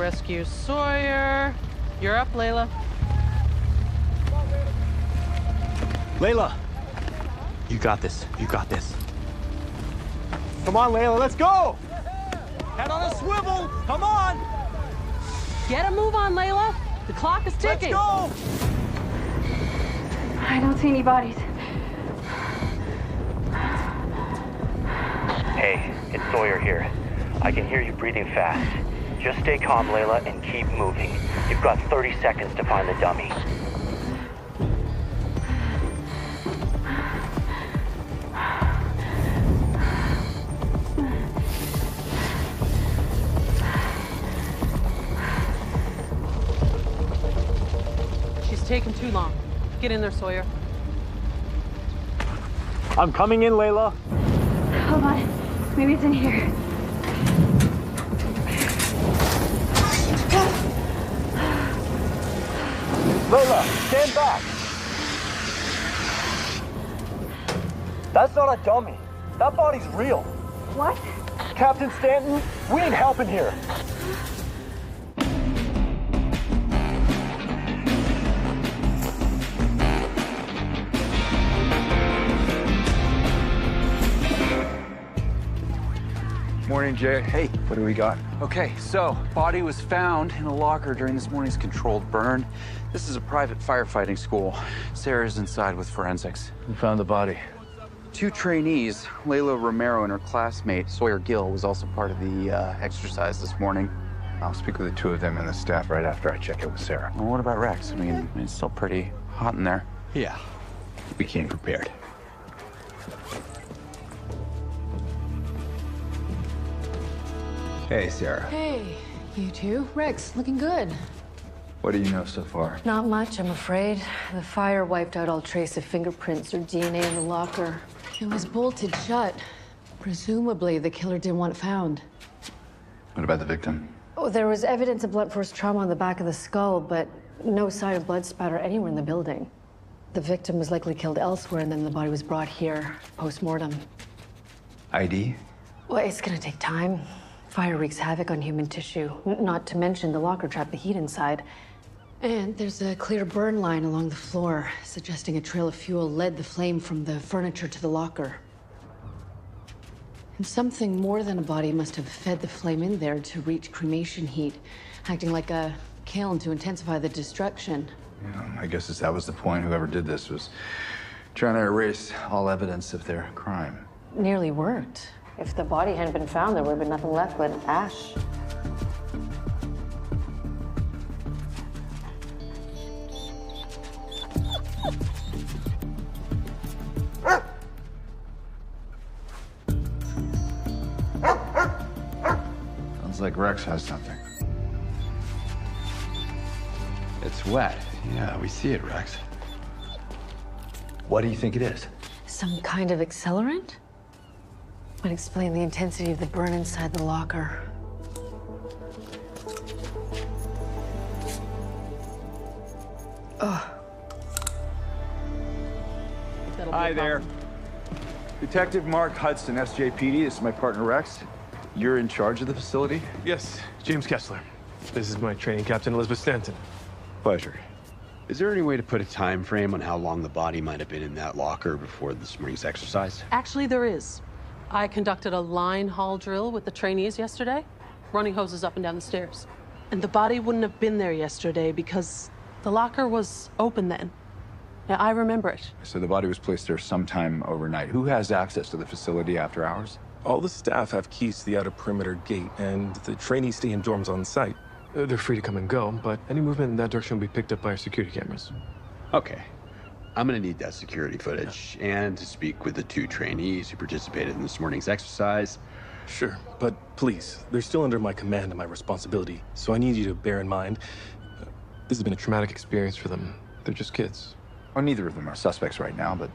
rescue Sawyer. You're up, Layla. Layla! You got this. You got this. Come on, Layla, let's go! Head on a swivel! Come on! Get a move on, Layla. The clock is ticking. Let's go! I don't see any bodies. Hey, it's Sawyer here. I can hear you breathing fast. Just stay calm, Layla, and keep moving. You've got 30 seconds to find the dummy. She's taking too long. Get in there, Sawyer. I'm coming in, Layla. Hold on. Maybe it's in here. Layla, stand back! That's not a dummy. That body's real. What? Captain Stanton, we ain't helping here. Morning, Jay. Hey. What do we got? Okay, so body was found in a locker during this morning's controlled burn. This is a private firefighting school. Sarah's inside with forensics. Who found the body? 2 trainees, Layla Romero and her classmate, Sawyer Gill, was also part of the exercise this morning. I'll speak with the 2 of them and the staff right after I check it with Sarah. Well, what about Rex? I mean, it's still pretty hot in there. Yeah. We came prepared. Hey, Sarah. Hey, you two. Rex, looking good. What do you know so far? Not much, I'm afraid. The fire wiped out all trace of fingerprints or DNA in the locker. It was bolted shut. Presumably, the killer didn't want it found. What about the victim? Oh, there was evidence of blunt force trauma on the back of the skull, but no sign of blood spatter anywhere in the building. The victim was likely killed elsewhere, and then the body was brought here, post-mortem. ID? Well, it's gonna take time. Fire wreaks havoc on human tissue, not to mention the locker trapped the heat inside. And there's a clear burn line along the floor, suggesting a trail of fuel led the flame from the furniture to the locker. And something more than a body must have fed the flame in there to reach cremation heat, acting like a kiln to intensify the destruction. Yeah, I guess that was the point. Whoever did this was trying to erase all evidence of their crime. Nearly worked. If the body hadn't been found, there would have been nothing left but ash. Sounds like Rex has something. It's wet. Yeah, we see it, Rex. What do you think it is? Some kind of accelerant? Would explain the intensity of the burn inside the locker. Ugh. Hi there. Detective Mark Hudson, SJPD. This is my partner, Rex. You're in charge of the facility? Yes, James Kessler. This is my training captain, Elizabeth Stanton. Pleasure. Is there any way to put a time frame on how long the body might have been in that locker before this morning's exercise? Actually, there is. I conducted a line haul drill with the trainees yesterday, running hoses up and down the stairs. And the body wouldn't have been there yesterday because the locker was open then. Yeah, I remember it. So the body was placed there sometime overnight. Who has access to the facility after hours? All the staff have keys to the outer perimeter gate, and the trainees stay in dorms on site. They're free to come and go, but any movement in that direction will be picked up by our security cameras. Okay. I'm gonna need that security footage and to speak with the 2 trainees who participated in this morning's exercise. Sure, but please, they're still under my command and my responsibility, so I need you to bear in mind, this has been a traumatic experience for them. They're just kids. Well, neither of them are suspects right now, but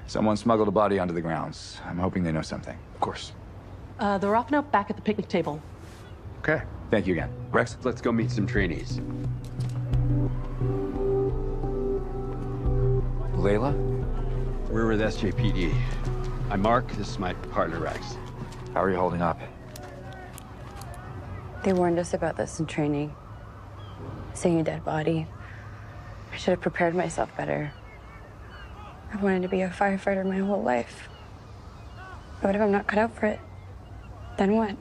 someone smuggled a body onto the grounds. I'm hoping they know something. Of course. They're up and out back at the picnic table. Okay. Thank you again. Rex, let's go meet some trainees. Layla? We're with SJPD. I'm Mark, this is my partner, Rex. How are you holding up? They warned us about this in training. Seeing a dead body. I should have prepared myself better. I've wanted to be a firefighter my whole life. But what if I'm not cut out for it? Then what?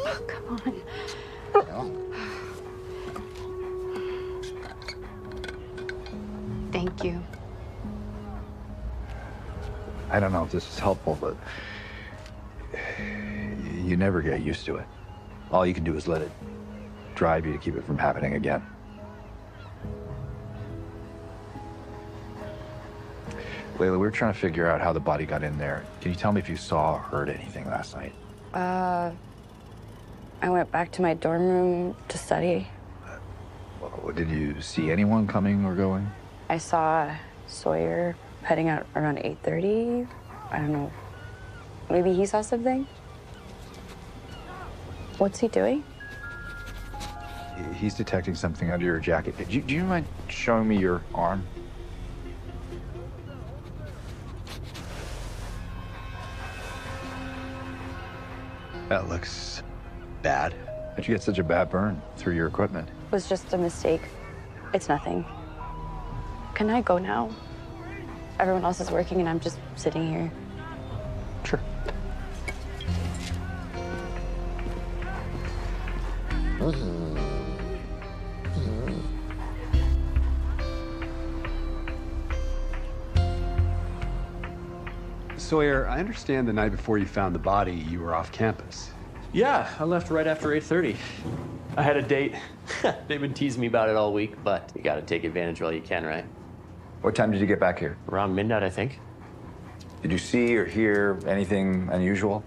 Oh, come on. Thank you. I don't know if this is helpful, but you never get used to it. All you can do is let it drive you to keep it from happening again. Layla, we were trying to figure out how the body got in there. Can you tell me if you saw or heard anything last night? I went back to my dorm room to study. Did you see anyone coming or going? I saw Sawyer heading out around 8:30. I don't know. Maybe he saw something? What's he doing? He's detecting something under your jacket. Do you mind showing me your arm? That looks bad. How'd you get such a bad burn through your equipment? It was just a mistake. It's nothing. Can I go now? Everyone else is working and I'm just sitting here. Sure. Sawyer, I understand the night before you found the body, you were off campus. Yeah, I left right after 8:30. I had a date. They've been teasing me about it all week, but you gotta take advantage while you can, right? What time did you get back here? Around midnight, I think. Did you see or hear anything unusual?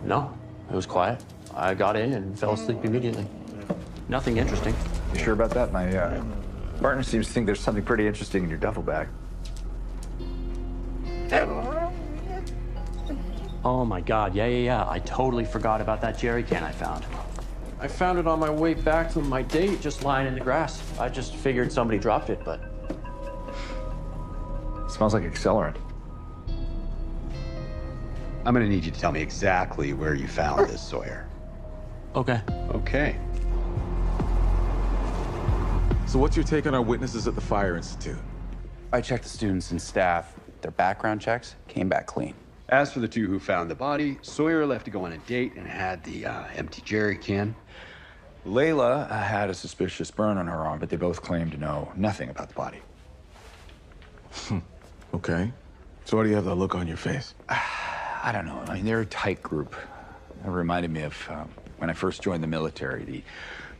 No, it was quiet. I got in and fell asleep immediately. Nothing interesting. You sure about that? My partner seems to think there's something pretty interesting in your duffel bag. Oh my God, yeah. I totally forgot about that jerry can I found. I found it on my way back from my date, just lying in the grass. I just figured somebody dropped it, but... Smells like accelerant. I'm gonna need you to tell me exactly where you found this, Sawyer. Okay. Okay. So what's your take on our witnesses at the Fire Institute? I checked the students and staff. Their background checks came back clean. As for the two who found the body, Sawyer left to go on a date and had the empty jerry can. Layla had a suspicious burn on her arm, but they both claimed to know nothing about the body. Okay. So why do you have that look on your face? I don't know. I mean, they're a tight group. It reminded me of when I first joined the military, the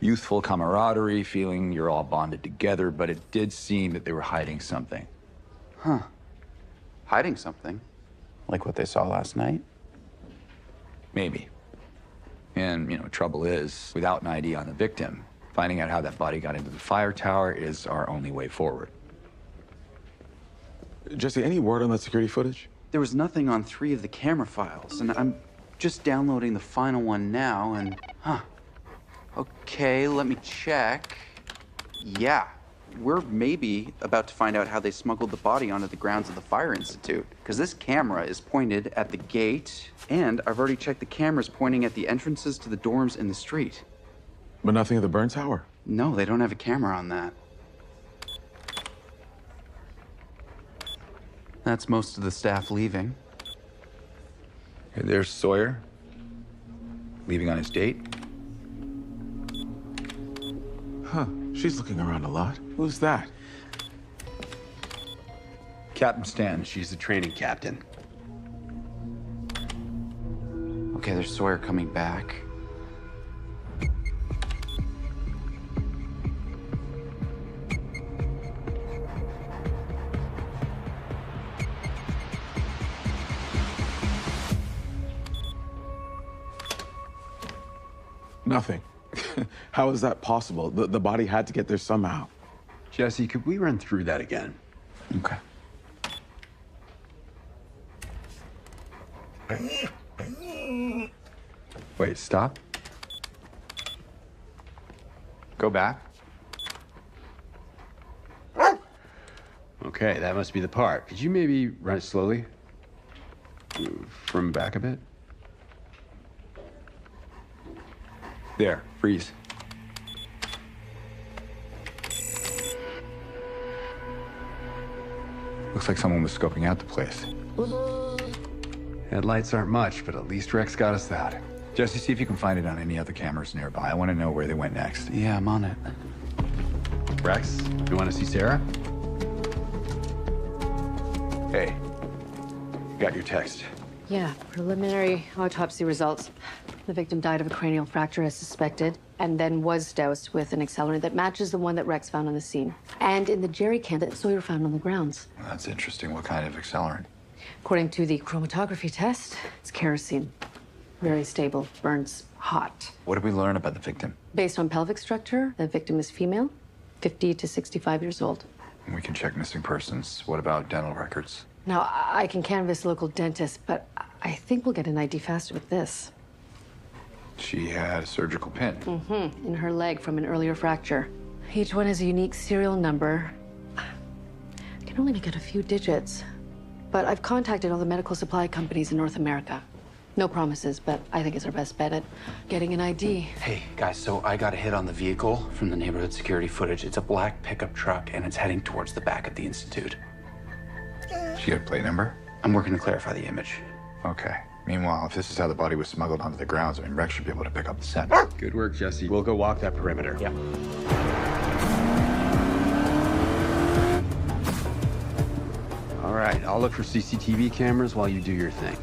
youthful camaraderie, feeling you're all bonded together, but it did seem that they were hiding something. Huh. Hiding something? Like what they saw last night? Maybe. And, trouble is, without an ID on the victim, finding out how that body got into the fire tower is our only way forward. Jesse, any word on that security footage? There was nothing on 3 of the camera files, and I'm just downloading the final one now, and... Okay, let me check. Yeah. We're maybe about to find out how they smuggled the body onto the grounds of the Fire Institute. Because this camera is pointed at the gate, and I've already checked the cameras pointing at the entrances to the dorms in the street. But nothing at the burn tower? No, they don't have a camera on that. That's most of the staff leaving. Hey, there's Sawyer, leaving on his date. Huh. She's looking around a lot. Who's that? Captain Stan. She's the training captain. Okay, there's Sawyer coming back. Nothing. How is that possible? The body had to get there somehow. Jesse, could we run through that again? Okay. Wait, stop. Go back. Okay, that must be the part. Could you maybe run it slowly? From back a bit? There, freeze. Looks like someone was scoping out the place. Headlights aren't much, but at least Rex got us that. Jesse, see if you can find it on any other cameras nearby. I want to know where they went next. Yeah, I'm on it. Rex, you want to see Sarah? Hey, got your text. Yeah, preliminary autopsy results. The victim died of a cranial fracture as suspected, and then was doused with an accelerant that matches the one that Rex found on the scene. And in the jerry can that Sawyer found on the grounds. Well, that's interesting. What kind of accelerant? According to the chromatography test, it's kerosene. Very stable, burns hot. What did we learn about the victim? Based on pelvic structure, the victim is female, 50 to 65 years old. We can check missing persons. What about dental records? Now, I can canvass local dentists, but I think we'll get an ID faster with this. She had a surgical pin. Mm-hmm, in her leg from an earlier fracture. Each one has a unique serial number. I can only make out a few digits, but I've contacted all the medical supply companies in North America. No promises, but I think it's our best bet at getting an ID. Hey, guys, so I got a hit on the vehicle from the neighborhood security footage. It's a black pickup truck, and it's heading towards the back of the Institute. She got a plate number? I'm working to clarify the image. Okay. Meanwhile, if this is how the body was smuggled onto the grounds, I mean, Rex should be able to pick up the scent. Good work, Jesse. We'll go walk that perimeter. Yeah. All right, I'll look for CCTV cameras while you do your thing.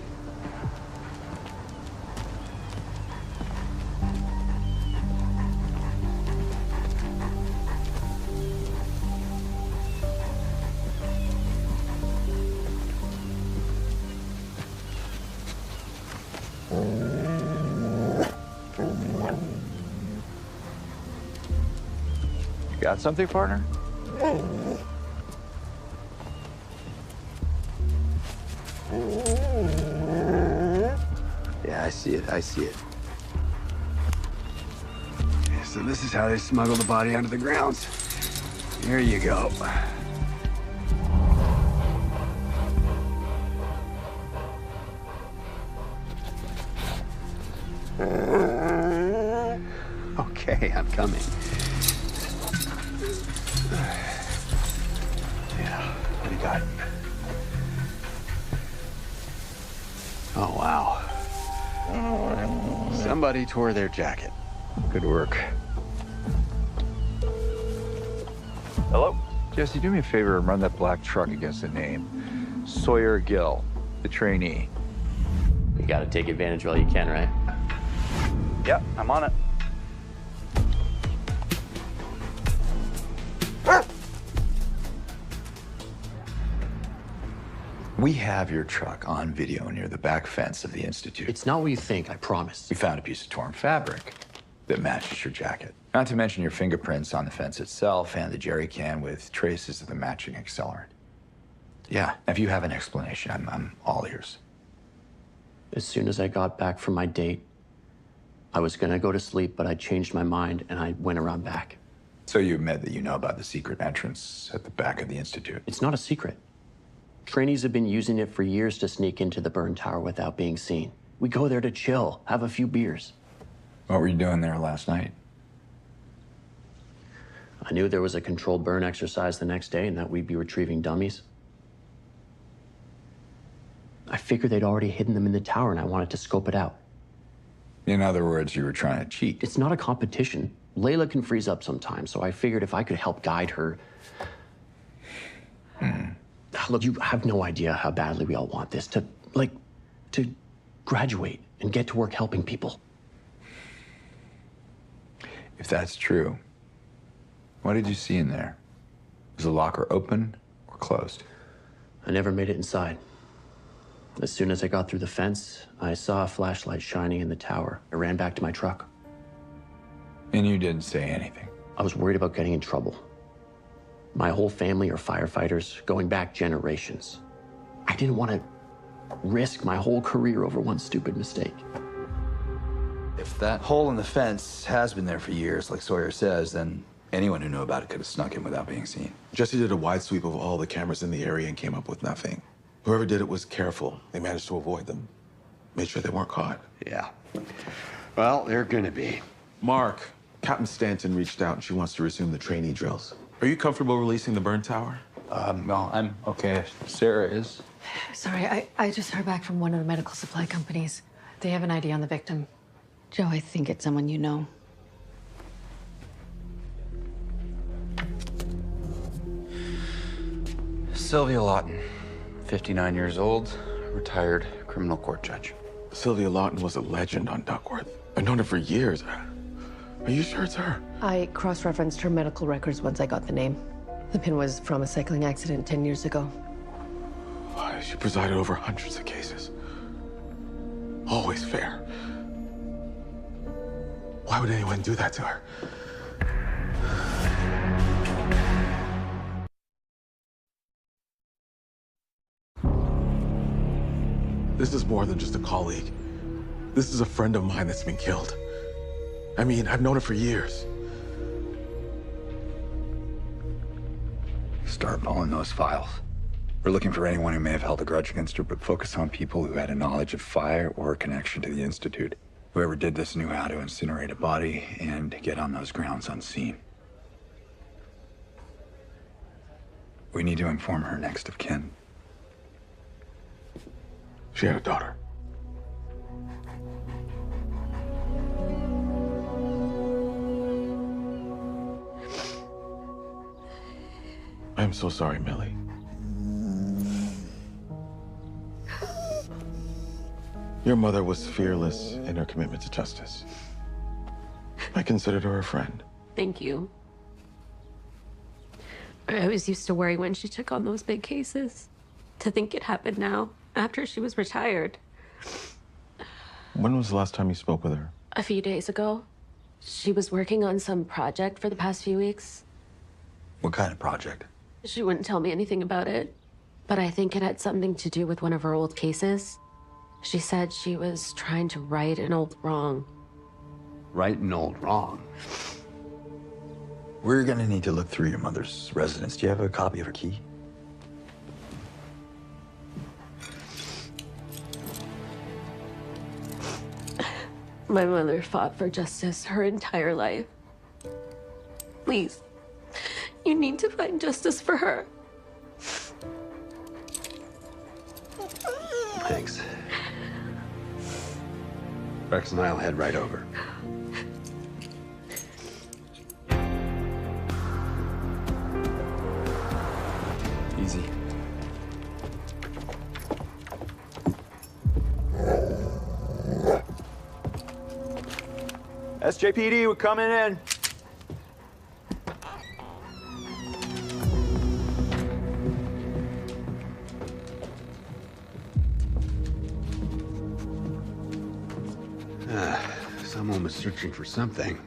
Got something, partner? Yeah, I see it. I see it. So this is how they smuggle the body onto the grounds. Here you go. Okay, I'm coming. Yeah, what do you got? Oh, wow. Somebody tore their jacket. Good work. Hello? Jesse, do me a favor and run that black truck against the name. Sawyer Gill, the trainee. You gotta take advantage while you can, right? Yep, I'm on it. We have your truck on video near the back fence of the Institute. It's not what you think, I promise. We found a piece of torn fabric that matches your jacket. Not to mention your fingerprints on the fence itself and the jerry can with traces of the matching accelerant. Yeah, if you have an explanation, I'm all ears. As soon as I got back from my date, I was gonna go to sleep, but I changed my mind and I went around back. So you admit that you know about the secret entrance at the back of the Institute? It's not a secret. Trainees have been using it for years to sneak into the burn tower without being seen. We go there to chill, have a few beers. What were you doing there last night? I knew there was a controlled burn exercise the next day and that we'd be retrieving dummies. I figured they'd already hidden them in the tower and I wanted to scope it out. In other words, you were trying to cheat. It's not a competition. Layla can freeze up sometimes, so I figured if I could help guide her. Look, you have no idea how badly we all want this to graduate and get to work helping people. If that's true, what did you see in there? Was the locker open or closed? I never made it inside. As soon as I got through the fence, I saw a flashlight shining in the tower. I ran back to my truck. And you didn't say anything? I was worried about getting in trouble. My whole family are firefighters, going back generations. I didn't want to risk my whole career over one stupid mistake. If that hole in the fence has been there for years, like Sawyer says, then anyone who knew about it could have snuck in without being seen. Jesse did a wide sweep of all the cameras in the area and came up with nothing. Whoever did it was careful. They managed to avoid them. Made sure they weren't caught. Yeah. Well, they're gonna be. Mark, Captain Stanton reached out and she wants to resume the trainee drills. Are you comfortable releasing the burn tower? No, I'm okay. Sarah is. Sorry, I just heard back from one of the medical supply companies. They have an ID on the victim. Joe, I think it's someone you know. Sylvia Lawton, 59 years old, retired criminal court judge. Sylvia Lawton was a legend on Duckworth. I've known her for years. Are you sure it's her? I cross-referenced her medical records once I got the name. The pin was from a cycling accident 10 years ago. She presided over hundreds of cases. Always fair. Why would anyone do that to her? This is more than just a colleague. This is a friend of mine that's been killed. I mean, I've known her for years. Start pulling those files. We're looking for anyone who may have held a grudge against her, but focus on people who had a knowledge of fire or a connection to the Institute. Whoever did this knew how to incinerate a body and get on those grounds unseen. We need to inform her next of kin. She had a daughter. I'm so sorry, Millie. Your mother was fearless in her commitment to justice. I considered her a friend. Thank you. I was used to worry when she took on those big cases. To think it happened now, after she was retired. When was the last time you spoke with her? A few days ago. She was working on some project for the past few weeks. What kind of project? She wouldn't tell me anything about it, but I think it had something to do with one of her old cases. She said she was trying to right an old wrong. Right an old wrong? We're gonna need to look through your mother's residence. Do you have a copy of her key? My mother fought for justice her entire life. Please, you need to find justice for her. Thanks. Rex and I'll head right over. Easy. SJPD, we're coming in. Someone was searching for something.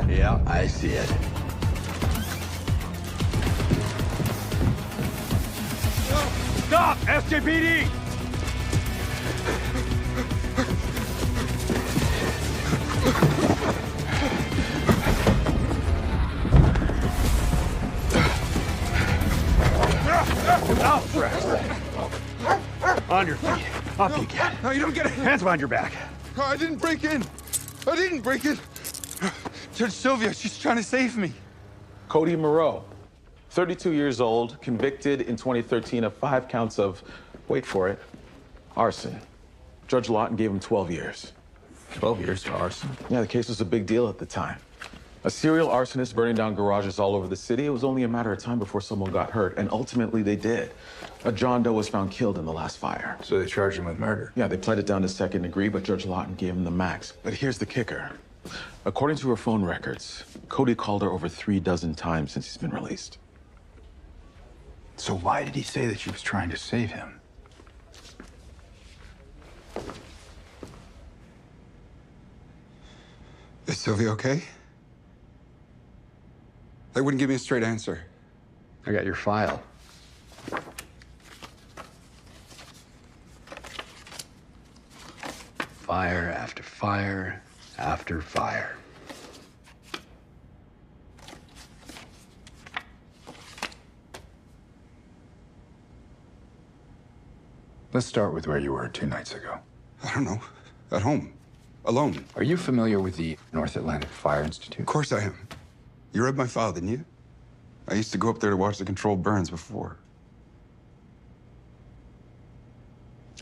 Yeah, I see it. Stop! SJPD! On your feet. Up you get. No, you don't get it. Hands behind your back. I didn't break in. I didn't break in. Judge Sylvia, she's trying to save me. Cody Moreau, 32 years old, convicted in 2013 of 5 counts of, wait for it, arson. Judge Lawton gave him 12 years. 12 years for arson? Yeah, the case was a big deal at the time. A serial arsonist burning down garages all over the city. It was only a matter of time before someone got hurt, and ultimately they did. A John Doe was found killed in the last fire. So they charged him with murder? Yeah, they pled it down to second degree, but Judge Lawton gave him the max. But here's the kicker. According to her phone records, Cody called her over 36 times since he's been released. So why did he say that she was trying to save him? Is Sylvia okay? They wouldn't give me a straight answer. I got your file. Fire after fire after fire. Let's start with where you were 2 nights ago. I don't know. At home. Alone. Are you familiar with the North Atlantic Fire Institute? Of course I am. You read my file, didn't you? I used to go up there to watch the controlled burns before.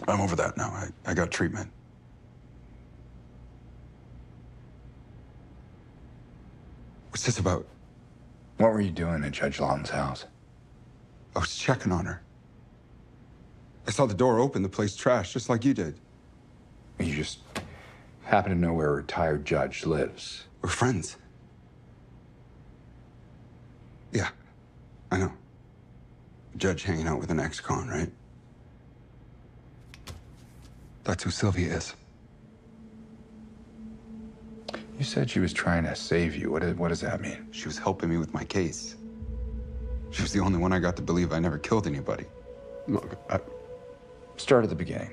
I'm over that now. I got treatment. What's this about? What were you doing at Judge Lawton's house? I was checking on her. I saw the door open, the place trashed, just like you did. You just happen to know where a retired judge lives. We're friends. Yeah, I know. A judge hanging out with an ex-con, right? That's who Sylvia is. You said she was trying to save you. What does that mean? She was helping me with my case. She was the only one I got to believe I never killed anybody. Look, start at the beginning.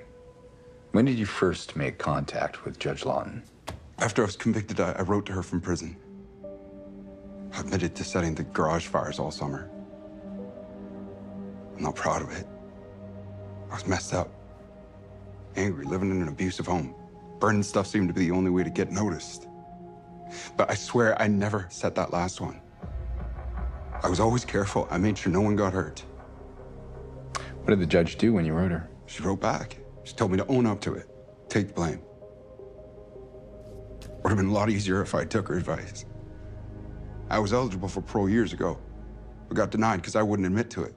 When did you first make contact with Judge Lawton? After I was convicted, I wrote to her from prison. I admitted to setting the garage fires all summer. I'm not proud of it. I was messed up. Angry, living in an abusive home. Burning stuff seemed to be the only way to get noticed. But I swear I never said that last one. I was always careful. I made sure no one got hurt. What did the judge do when you wrote her? She wrote back. She told me to own up to it. Take blame. Would have been a lot easier if I took her advice. I was eligible for parole years ago, but got denied because I wouldn't admit to it.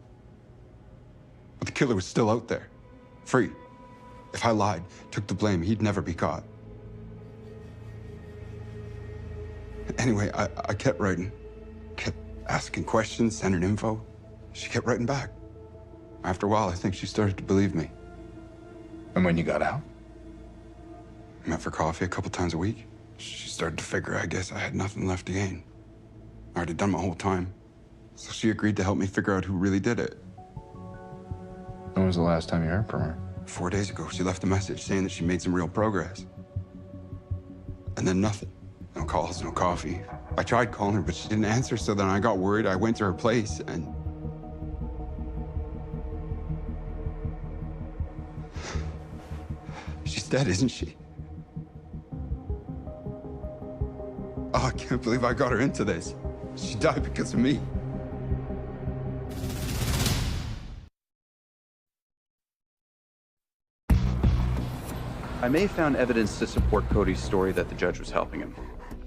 But the killer was still out there, free. If I lied, took the blame, he'd never be caught. Anyway, I kept writing, kept asking questions, sending info. She kept writing back. After a while, I think she started to believe me. And when you got out? Met for coffee a couple times a week. She started to figure, I guess, I had nothing left to gain. I already done my whole time. So she agreed to help me figure out who really did it. When was the last time you heard from her? 4 days ago, she left a message saying that she made some real progress. And then nothing. No calls, no coffee. I tried calling her, but she didn't answer, so then I got worried. I went to her place, and... she's dead, isn't she? Oh, I can't believe I got her into this. She died because of me. I may have found evidence to support Cody's story that the judge was helping him.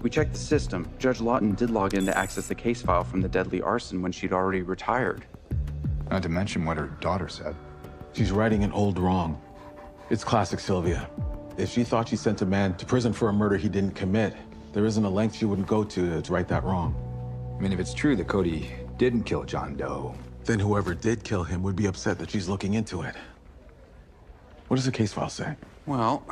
We checked the system. Judge Lawton did log in to access the case file from the deadly arson when she'd already retired. Not to mention what her daughter said. She's righting an old wrong. It's classic Sylvia. If she thought she sent a man to prison for a murder he didn't commit, there isn't a length she wouldn't go to right that wrong. I mean, if it's true that Cody didn't kill John Doe, then whoever did kill him would be upset that she's looking into it. What does the case file say? Well,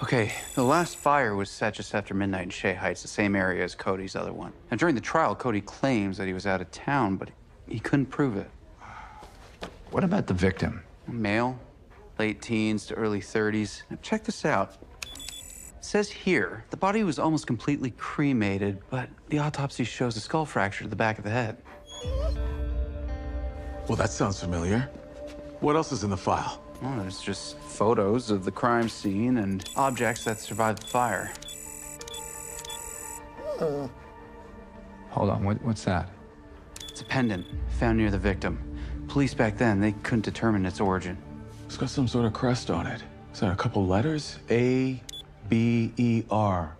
okay, the last fire was set just after midnight in Shea Heights, the same area as Cody's other one. Now, during the trial, Cody claims that he was out of town, but he couldn't prove it. What about the victim? Male, late teens to early 30s. Now, check this out. It says here, the body was almost completely cremated, but the autopsy shows a skull fracture to the back of the head. Well, that sounds familiar. What else is in the file? Well, there's just photos of the crime scene and objects that survived the fire. Hold on, what's that? It's a pendant found near the victim. Police back then, they couldn't determine its origin. It's got some sort of crest on it. Is that a couple letters? A, B, E, R.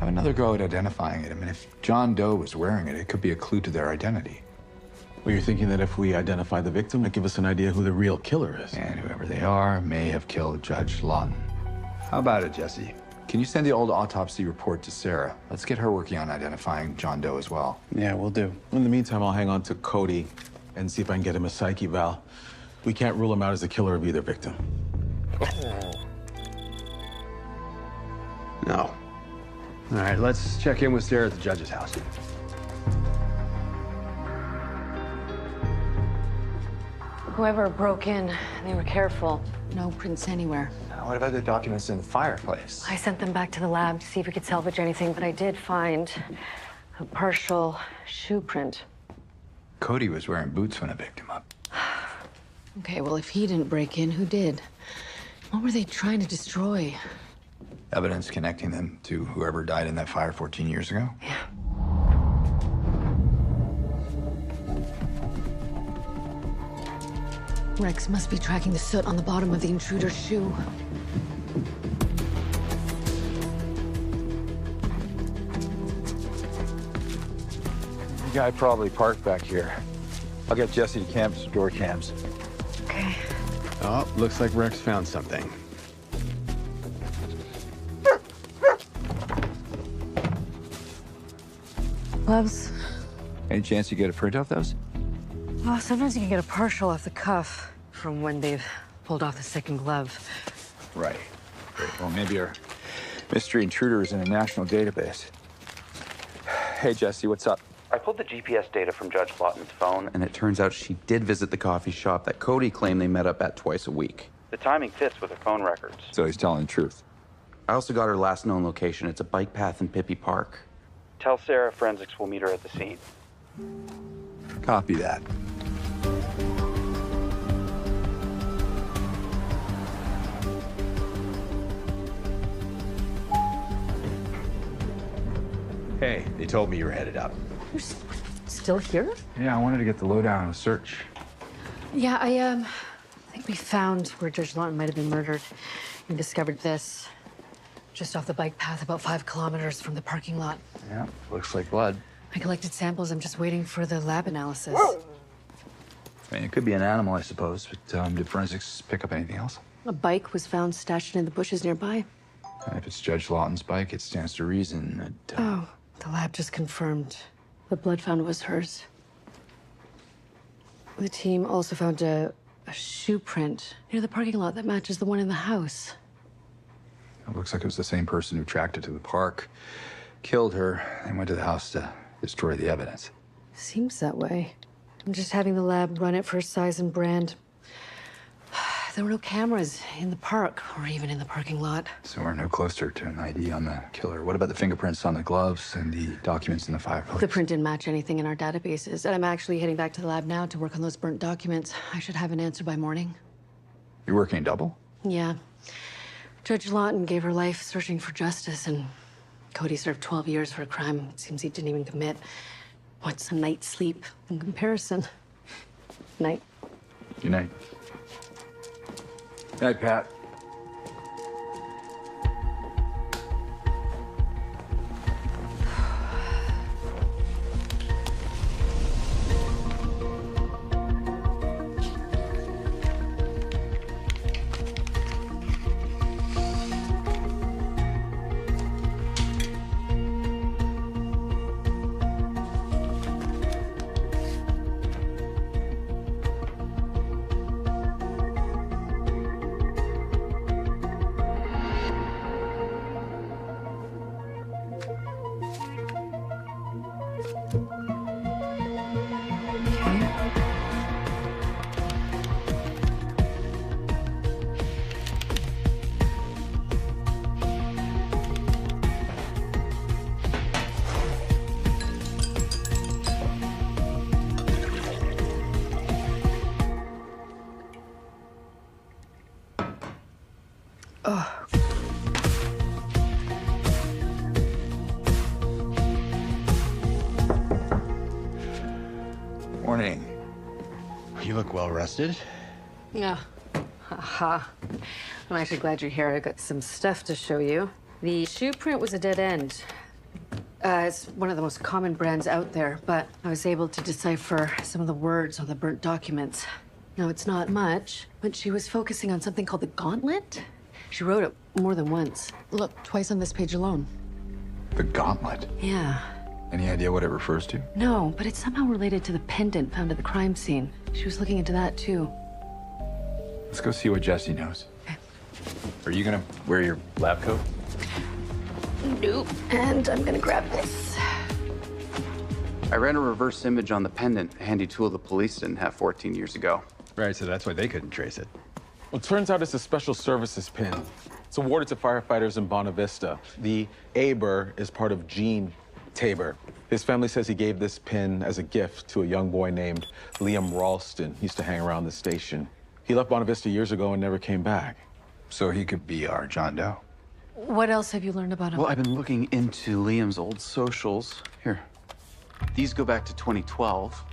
Have another go at identifying it. I mean, if John Doe was wearing it, it could be a clue to their identity. Well, you're thinking that if we identify the victim, it'll give us an idea who the real killer is. And whoever they are may have killed Judge Lawton. How about it, Jesse? Can you send the old autopsy report to Sarah? Let's get her working on identifying John Doe as well. Yeah, we'll do. In the meantime, I'll hang on to Cody and see if I can get him a psyche eval. We can't rule him out as the killer of either victim. No. All right, let's check in with Sarah at the judge's house. Whoever broke in, they were careful. No prints anywhere. What about the documents in the fireplace? I sent them back to the lab to see if we could salvage anything, but I did find a partial shoe print. Cody was wearing boots when I picked him up. Okay, well, if he didn't break in, who did? What were they trying to destroy? Evidence connecting them to whoever died in that fire 14 years ago? Yeah. Rex must be tracking the soot on the bottom of the intruder's shoe. The guy probably parked back here. I'll get Jesse to camp some door cams. Okay. Oh, looks like Rex found something. Gloves. Any chance you get a print off those? Well, sometimes you can get a partial off the cuff from when they've pulled off the second glove. Right. Great. Well, maybe our mystery intruder is in a national database. Hey, Jesse, what's up? I pulled the GPS data from Judge Lawton's phone, and it turns out she did visit the coffee shop that Cody claimed they met up at twice a week. The timing fits with her phone records. So he's telling the truth. I also got her last known location. It's a bike path in Pippi Park. Tell Sarah forensics will meet her at the scene. Copy that. Hey, they told me you were headed up. You're still here? Yeah, I wanted to get the lowdown on the search. Yeah, I think we found where Judge Lawton might have been murdered. We discovered this just off the bike path about 5 kilometers from the parking lot. Yeah, looks like blood. I collected samples. I'm just waiting for the lab analysis. I mean, it could be an animal, I suppose, but did forensics pick up anything else? A bike was found stashed in the bushes nearby. And if it's Judge Lawton's bike, it stands to reason that... Oh, the lab just confirmed the blood found was hers. The team also found a shoe print near the parking lot that matches the one in the house. It looks like it was the same person who tracked it to the park, killed her, and went to the house to destroy the evidence. Seems that way. I'm just having the lab run it for size and brand. There were no cameras in the park or even in the parking lot. So we're no closer to an ID on the killer. What about the fingerprints on the gloves and the documents in the fireplace? The print didn't match anything in our databases, and I'm actually heading back to the lab now to work on those burnt documents. I should have an answer by morning. You're working double? Yeah. Judge Lawton gave her life searching for justice, and Cody served 12 years for a crime it seems he didn't even commit. What's a night's sleep in comparison? Night. Good night. Night, Pat. Morning. You look well rested. Yeah. Haha. I'm actually glad you're here. I've got some stuff to show you. The shoe print was a dead end. It's one of the most common brands out there, but I was able to decipher some of the words on the burnt documents. Now, it's not much, but she was focusing on something called the gauntlet. She wrote it more than once. Look, twice on this page alone. The gauntlet? Yeah. Any idea what it refers to? No, but it's somehow related to the pendant found at the crime scene. She was looking into that, too. Let's go see what Jesse knows. Okay. Are you gonna wear your lab coat? Nope. And I'm gonna grab this. I ran a reverse image on the pendant, a handy tool the police didn't have 14 years ago. Right, so that's why they couldn't trace it. Well, it turns out it's a special services pin. It's awarded to firefighters in Bonta Vista. The Aber is part of Gene Tabor. His family says he gave this pin as a gift to a young boy named Liam Ralston. He used to hang around the station. He left Bonta Vista years ago and never came back. So he could be our John Doe. What else have you learned about him? Well, I've been looking into Liam's old socials. Here. These go back to 2012.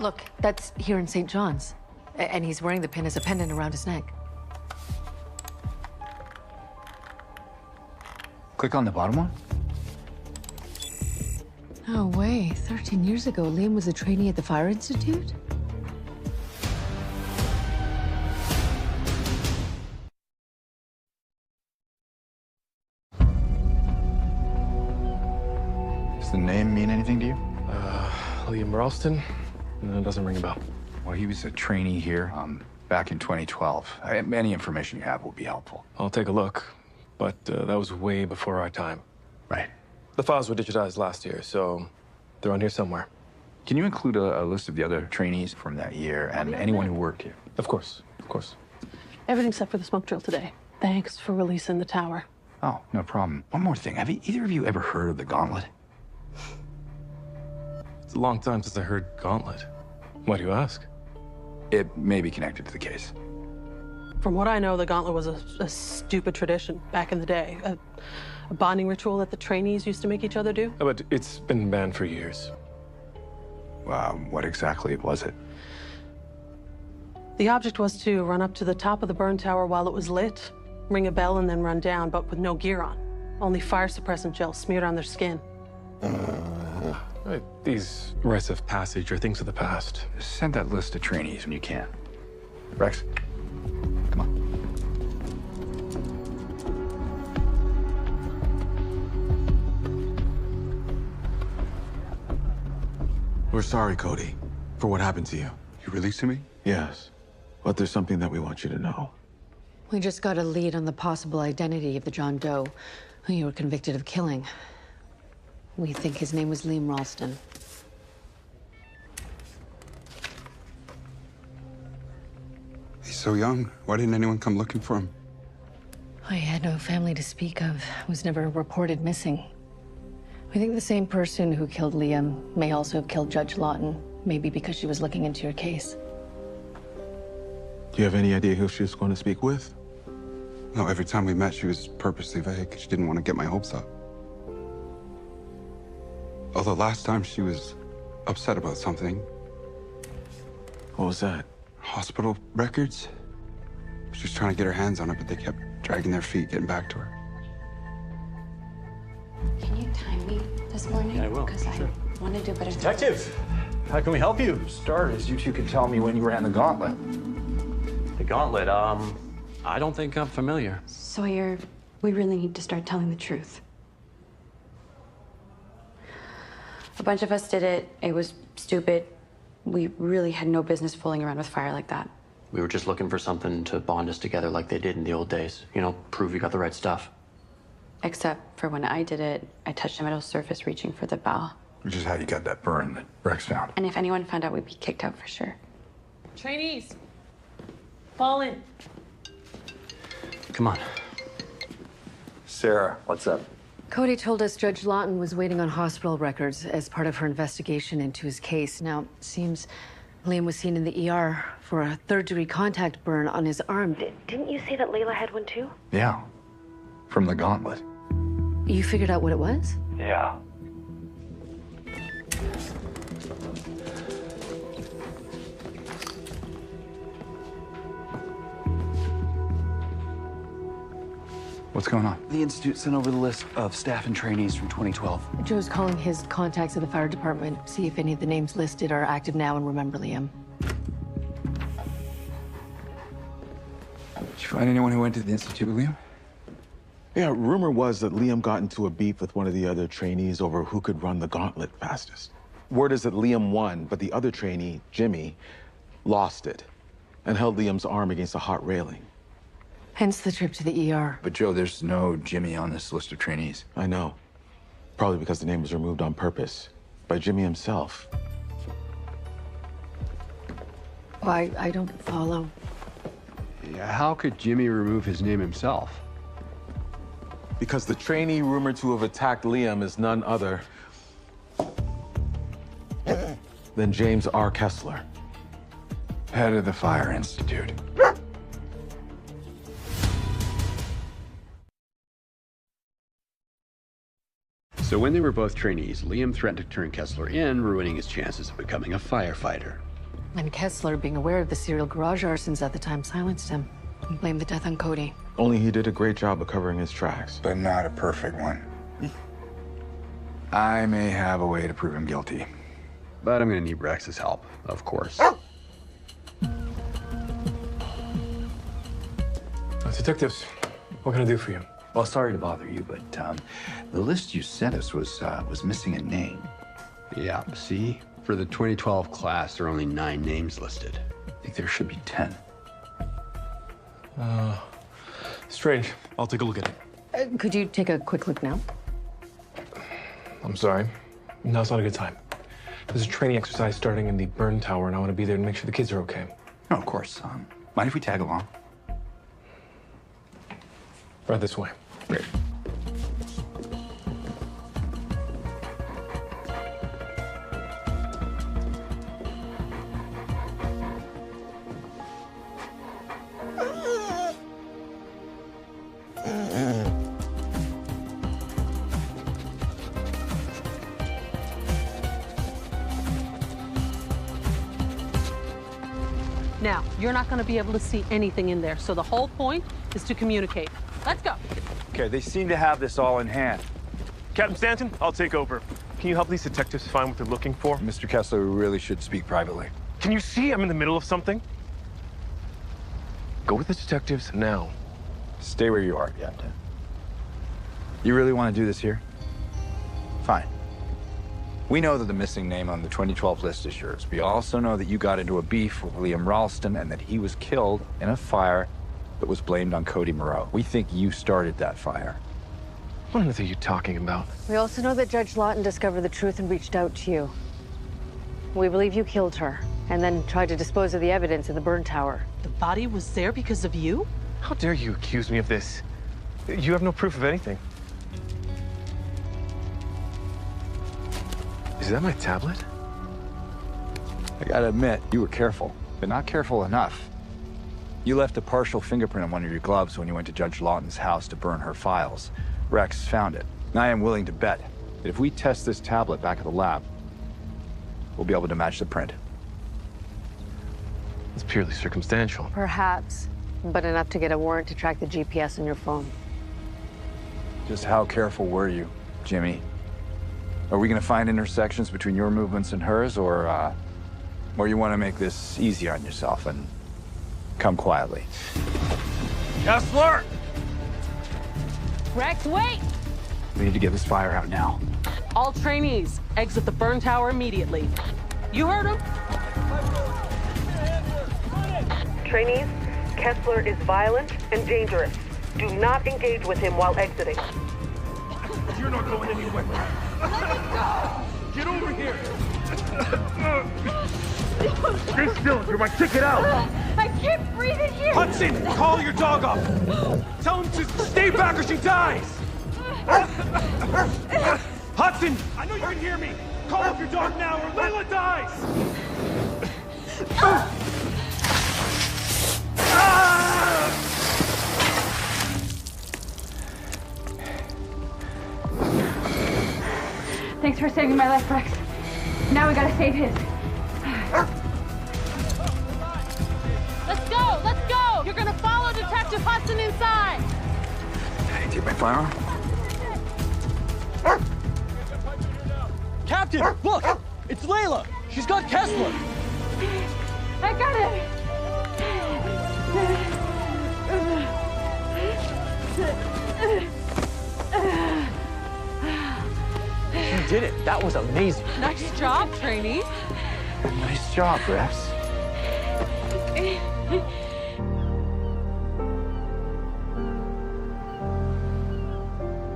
Look, that's here in St. John's. And he's wearing the pin as a pendant around his neck. Click on the bottom one. No way. 13 years ago, Liam was a trainee at the Fire Institute? Does the name mean anything to you? Liam Ralston? No, it doesn't ring a bell. Well, he was a trainee here back in 2012. Any information you have will be helpful. I'll take a look, but that was way before our time. Right. The files were digitized last year, so they're on here somewhere. Can you include a list of the other trainees from that year and anyone who worked here? Of course, of course. Everything except for the smoke drill today. Thanks for releasing the tower. Oh, no problem. One more thing. Have either of you ever heard of the Gauntlet? It's a long time since I heard Gauntlet. Why do you ask? It may be connected to the case. From what I know, the gauntlet was a stupid tradition back in the day. A bonding ritual that the trainees used to make each other do. But it's been banned for years. What exactly was it? The object was to run up to the top of the burn tower while it was lit, ring a bell, and then run down, but with no gear on. Only fire suppressant gel smeared on their skin. Right. These rites of passage are things of the past. Send that list to trainees when you can. Rex, come on. We're sorry, Cody, for what happened to you. You releasing me? Yes, but there's something that we want you to know. We just got a lead on the possible identity of the John Doe who you were convicted of killing. We think his name was Liam Ralston. He's so young. Why didn't anyone come looking for him? I had no family to speak of. Was never reported missing. We think the same person who killed Liam may also have killed Judge Lawton, maybe because she was looking into your case. Do you have any idea who she was going to speak with? No, every time we met, she was purposely vague. She didn't want to get my hopes up. Although last time she was upset about something. What was that? Hospital records. She was trying to get her hands on it, but they kept dragging their feet, getting back to her. Can you time me this morning? Yeah, I will. Because Sure. I want to do better. Detective, how can we help you? Starters, you two can tell me when you ran the Gauntlet. The Gauntlet, I don't think I'm familiar. Sawyer, we really need to start telling the truth. A bunch of us did it. It was stupid. We really had no business fooling around with fire like that. We were just looking for something to bond us together like they did in the old days. You know, prove you got the right stuff. Except for when I did it, I touched the metal surface reaching for the bell. Which is how you got that burn that Rex found. And if anyone found out, we'd be kicked out for sure. Trainees, fall in. Come on. Sarah, what's up? Cody told us Judge Lawton was waiting on hospital records as part of her investigation into his case. Now, it seems Liam was seen in the ER for a third-degree contact burn on his arm. Didn't you say that Layla had one too? Yeah, from the Gauntlet. You figured out what it was? Yeah. What's going on? The Institute sent over the list of staff and trainees from 2012. Joe's calling his contacts at the fire department, see if any of the names listed are active now and remember Liam. Did you find anyone who went to the Institute with Liam? Yeah, rumor was that Liam got into a beef with one of the other trainees over who could run the Gauntlet fastest. Word is that Liam won, but the other trainee, Jimmy, lost it and held Liam's arm against a hot railing. Hence the trip to the ER. But Joe, there's no Jimmy on this list of trainees. I know. Probably because the name was removed on purpose by Jimmy himself. Why, I don't follow. Yeah, how could Jimmy remove his name himself? Because the trainee rumored to have attacked Liam is none other than James R. Kessler, head of the Fire Institute. So when they were both trainees, Liam threatened to turn Kessler in, ruining his chances of becoming a firefighter. And Kessler, being aware of the serial garage arsons at the time, silenced him and blamed the death on Cody. Only he did a great job of covering his tracks. But not a perfect one. I may have a way to prove him guilty. But I'm gonna need Rex's help, of course. Detectives, what can I do for you? Well, sorry to bother you, but the list you sent us was missing a name. Yeah, see? For the 2012 class, there are only 9 names listed. I think there should be 10. Strange. I'll take a look at it. Could you take a quick look now? I'm sorry. No, it's not a good time. There's a training exercise starting in the burn tower, and I want to be there to make sure the kids are okay. No, of course. Mind if we tag along? Right this way. Great. Now, you're not going to be able to see anything in there, so the whole point is to communicate. Let's go. Okay, they seem to have this all in hand. Captain Stanton, I'll take over. Can you help these detectives find what they're looking for? Mr. Kessler, we really should speak privately. Can you see I'm in the middle of something? Go with the detectives now. Stay where you are, Captain. You really want to do this here? Fine. We know that the missing name on the 2012 list is yours. We also know that you got into a beef with Liam Ralston and that he was killed in a fire that was blamed on Cody Moreau. We think you started that fire. What on earth are you talking about? We also know that Judge Lawton discovered the truth and reached out to you. We believe you killed her and then tried to dispose of the evidence in the burn tower. The body was there because of you? How dare you accuse me of this? You have no proof of anything. Is that my tablet? I gotta admit, you were careful, but not careful enough. You left a partial fingerprint on one of your gloves when you went to Judge Lawton's house to burn her files. Rex found it. And I am willing to bet that if we test this tablet back at the lab, we'll be able to match the print. It's purely circumstantial. Perhaps, but enough to get a warrant to track the GPS on your phone. Just how careful were you, Jimmy? Are we gonna find intersections between your movements and hers, or you wanna make this easy on yourself and come quietly? Kessler! Rex, wait! We need to get this fire out now. All trainees, exit the burn tower immediately. You heard him? Trainees, Kessler is violent and dangerous. Do not engage with him while exiting. You're not going anywhere. Get over here! Stay still, you're my ticket out! I can't breathe in here! Hudson, call your dog up! Tell him to stay back or she dies! Hudson, I know you can hear me! Call up your dog now or Layla dies! Thanks for saving my life, Rex. Now we gotta save his. Let's go! Let's go! You're gonna follow Detective Hudson inside! Hey, take my firearm. Captain, look! It's Layla! She's got Kessler! I got it! You did it. That was amazing. Nice job, trainee. Nice job, Rex.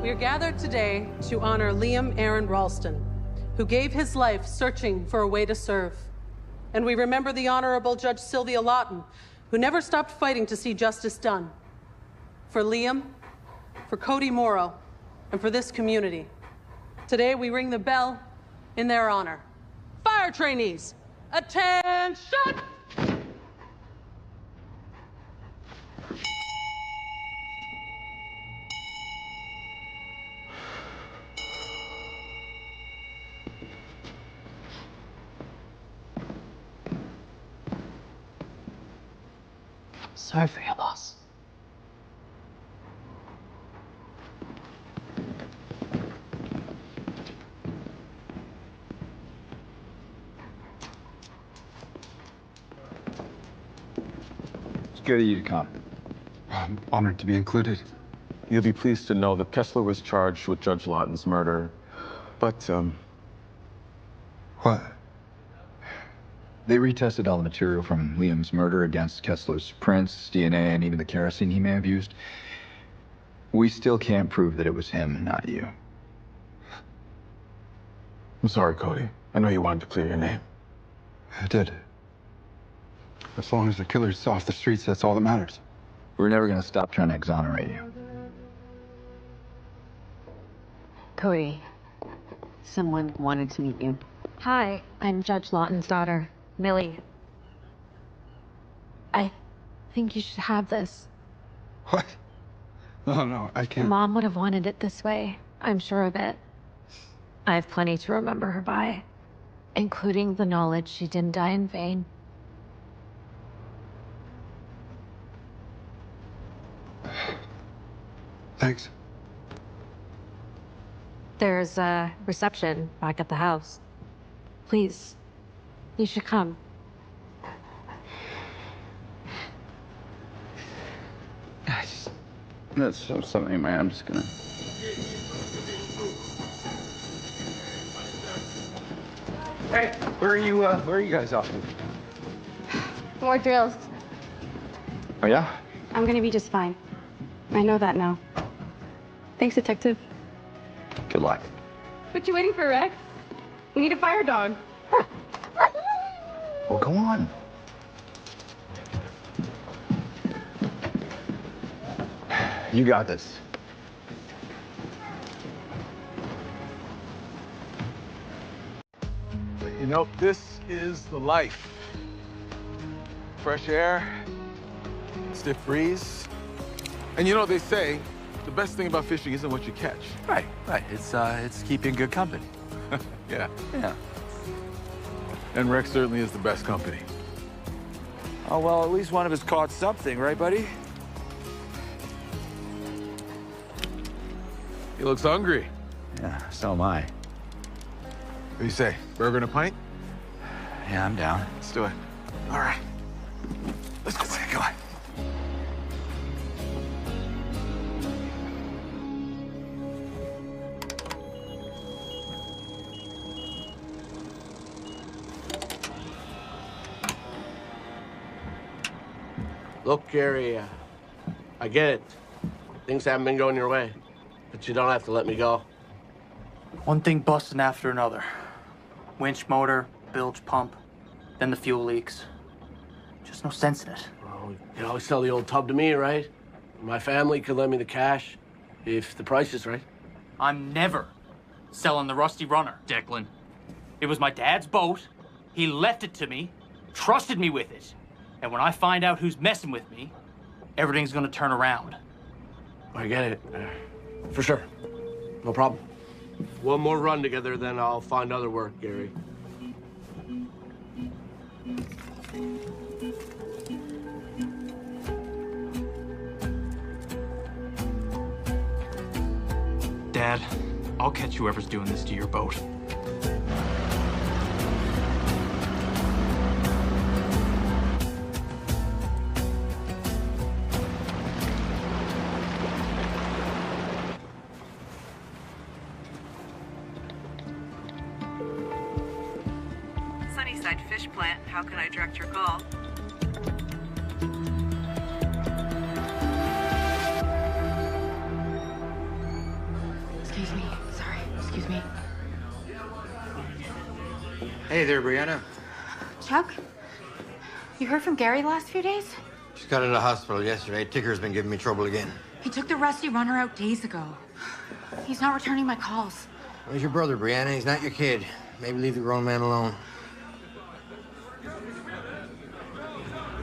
We are gathered today to honor Liam Aaron Ralston, who gave his life searching for a way to serve. And we remember the Honorable Judge Sylvia Lawton, who never stopped fighting to see justice done. For Liam, for Cody Morrow, and for this community. Today, we ring the bell in their honor. Fire trainees, attention! Sorry for your loss. It's good of you to come. I'm honored to be included. You'll be pleased to know that Kessler was charged with Judge Lawton's murder, but, What? They retested all the material from Liam's murder against Kessler's prints, DNA, and even the kerosene he may have used. We still can't prove that it was him and not you. I'm sorry, Cody. I know you wanted to clear your name. I did. As long as the killer's off the streets, that's all that matters. We're never gonna stop trying to exonerate you. Cody, someone wanted to meet you. Hi, I'm Judge Lawton's daughter, Millie. I think you should have this. What? No, I can't. Mom would have wanted it this way. I'm sure of it. I have plenty to remember her by, including the knowledge she didn't die in vain. Thanks. There's a reception back at the house. Please, you should come. That's something, man. I'm just gonna. Hey, where are you guys off to? More drills. Oh, yeah? I'm gonna be just fine. I know that now. Thanks, Detective. Good luck. What you waiting for, Rex? We need a fire dog. Well, go on. You got this. You know, this is the life. Fresh air, stiff breeze. And you know what they say, the best thing about fishing isn't what you catch. Right. It's keeping good company. Yeah. Yeah. And Rex certainly is the best company. Oh, well, at least one of us caught something, right, buddy? He looks hungry. Yeah, so am I. What do you say, burger and a pint? Yeah, I'm down. Let's do it. All right. Let's go. Come on. Look, Gary, I get it. Things haven't been going your way, but you don't have to let me go. One thing busting after another. Winch motor, bilge pump, then the fuel leaks. Just no sense in it. Well, you can always sell the old tub to me, right? My family could lend me the cash if the price is right. I'm never selling the rusty runner, Declan. It was my dad's boat. He left it to me, trusted me with it. And when I find out who's messing with me, everything's gonna turn around. I get it. For sure. No problem. One more run together, then I'll find other work, Gary. Dad, I'll catch whoever's doing this to your boat. Sunnyside Fish Plant. How can I direct your call? Excuse me. Sorry. Excuse me. Hey there, Brianna. Chuck, you heard from Gary the last few days? Just got into the hospital yesterday. Ticker's been giving me trouble again. He took the Rusty Runner out days ago. He's not returning my calls. Where's your brother, Brianna? He's not your kid. Maybe leave the grown man alone.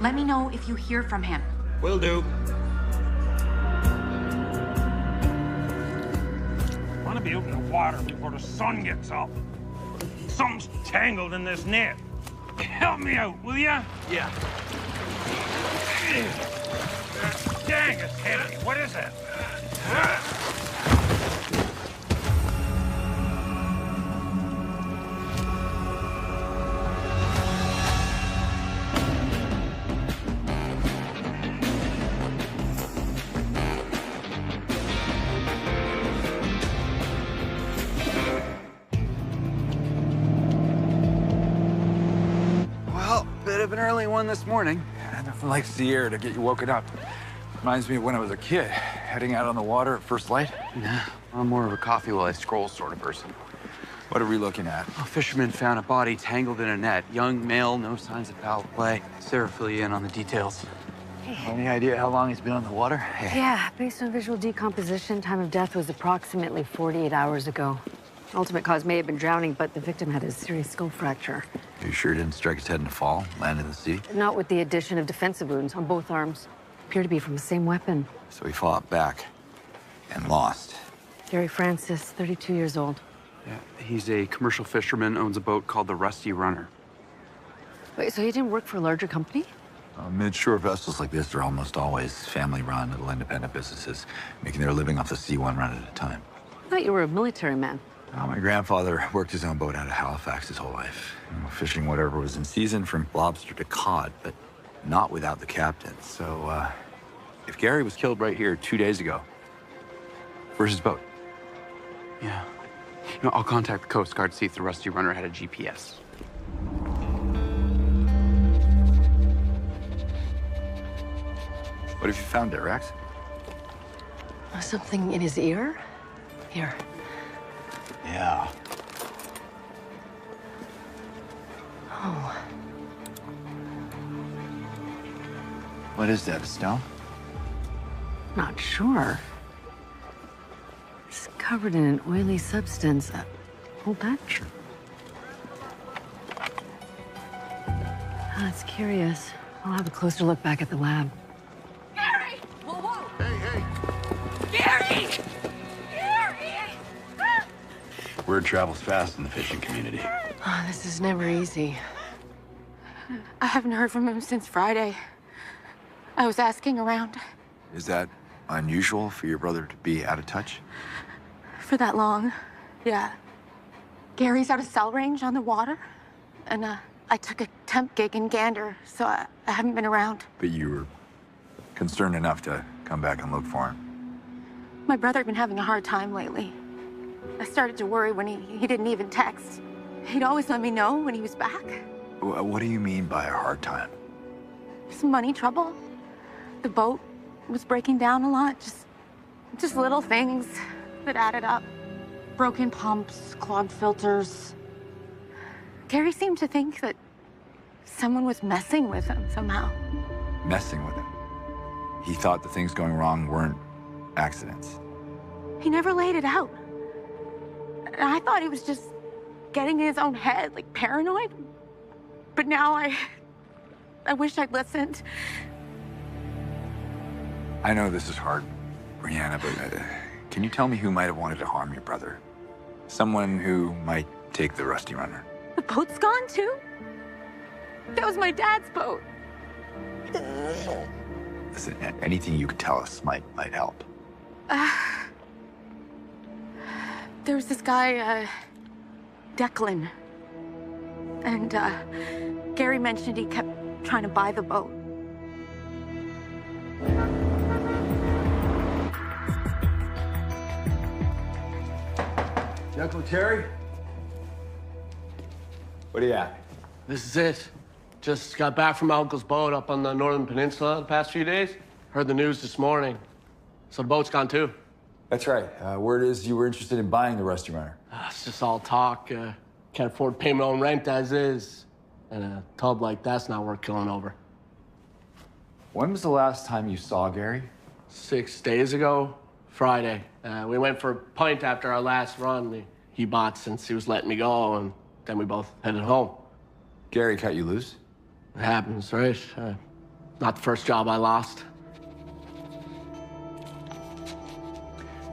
Let me know if you hear from him. Will do. Want to be out in the water before the sun gets up. Something's tangled in this net. Help me out, will ya? Yeah. Dang, it's heavy. What is it? Well, bit of an early one this morning. Nothing like the air to get you woken up. Reminds me of when I was a kid, heading out on the water at first light. Nah, I'm more of a coffee while I scroll sort of person. What are we looking at? A fisherman found a body tangled in a net. Young male, no signs of foul play. Sarah, fill you in on the details. Any idea how long he's been on the water? Yeah, based on visual decomposition, time of death was approximately 48 hours ago. Ultimate cause may have been drowning, but the victim had a serious skull fracture. Are you sure he didn't strike his head in the fall, land in the sea? Not with the addition of defensive wounds on both arms. Appear to be from the same weapon. So he fought back and lost. Gary Francis, 32 years old. Yeah, he's a commercial fisherman, owns a boat called the Rusty Runner. Wait, so he didn't work for a larger company? Mid-shore vessels like this are almost always family-run, little independent businesses, making their living off the sea one run at a time. I thought you were a military man. My grandfather worked his own boat out of Halifax his whole life. Fishing whatever was in season, from lobster to cod, but not without the captain. So, if Gary was killed right here 2 days ago, where's his boat? Yeah. I'll contact the Coast Guard, see if the Rusty Runner had a GPS. What have you found there, Rex? Something in his ear? Here. Yeah. Oh. What is that, a stone? Not sure. It's covered in an oily substance. Hold that. Sure. That's curious. I'll have a closer look back at the lab. Gary! Whoa, whoa! Hey, hey! Gary! Gary! Word travels fast in the fishing community. Oh, this is never easy. I haven't heard from him since Friday. I was asking around. Is that unusual for your brother to be out of touch? For that long, yeah. Gary's out of cell range on the water, and I took a temp gig in Gander, so I haven't been around. But you were concerned enough to come back and look for him. My brother had been having a hard time lately. I started to worry when he didn't even text. He'd always let me know when he was back. What do you mean by a hard time? Some money trouble. The boat was breaking down a lot, just little things that added up. Broken pumps, clogged filters. Gary seemed to think that someone was messing with him somehow. Messing with him? He thought the things going wrong weren't accidents. He never laid it out. And I thought he was just getting in his own head, like paranoid. But now I wish I'd listened. I know this is hard, Brianna, but can you tell me who might have wanted to harm your brother? Someone who might take the Rusty Runner. The boat's gone too? That was my dad's boat. Listen, anything you could tell us might help. There was this guy, Declan. And Gary mentioned he kept trying to buy the boat. Uncle Terry? What are you at? This is it. Just got back from my uncle's boat up on the northern peninsula the past few days. Heard the news this morning. So the boat's gone too. That's right. Word is you were interested in buying the Rusty Runner. It's just all talk. Can't afford to pay my own rent as is. And a tub like that's not worth killing over. When was the last time you saw Gary? 6 days ago, Friday. We went for a pint after our last run. He bought since he was letting me go, and then we both headed home. Gary cut you loose? It happens, right? Not the first job I lost.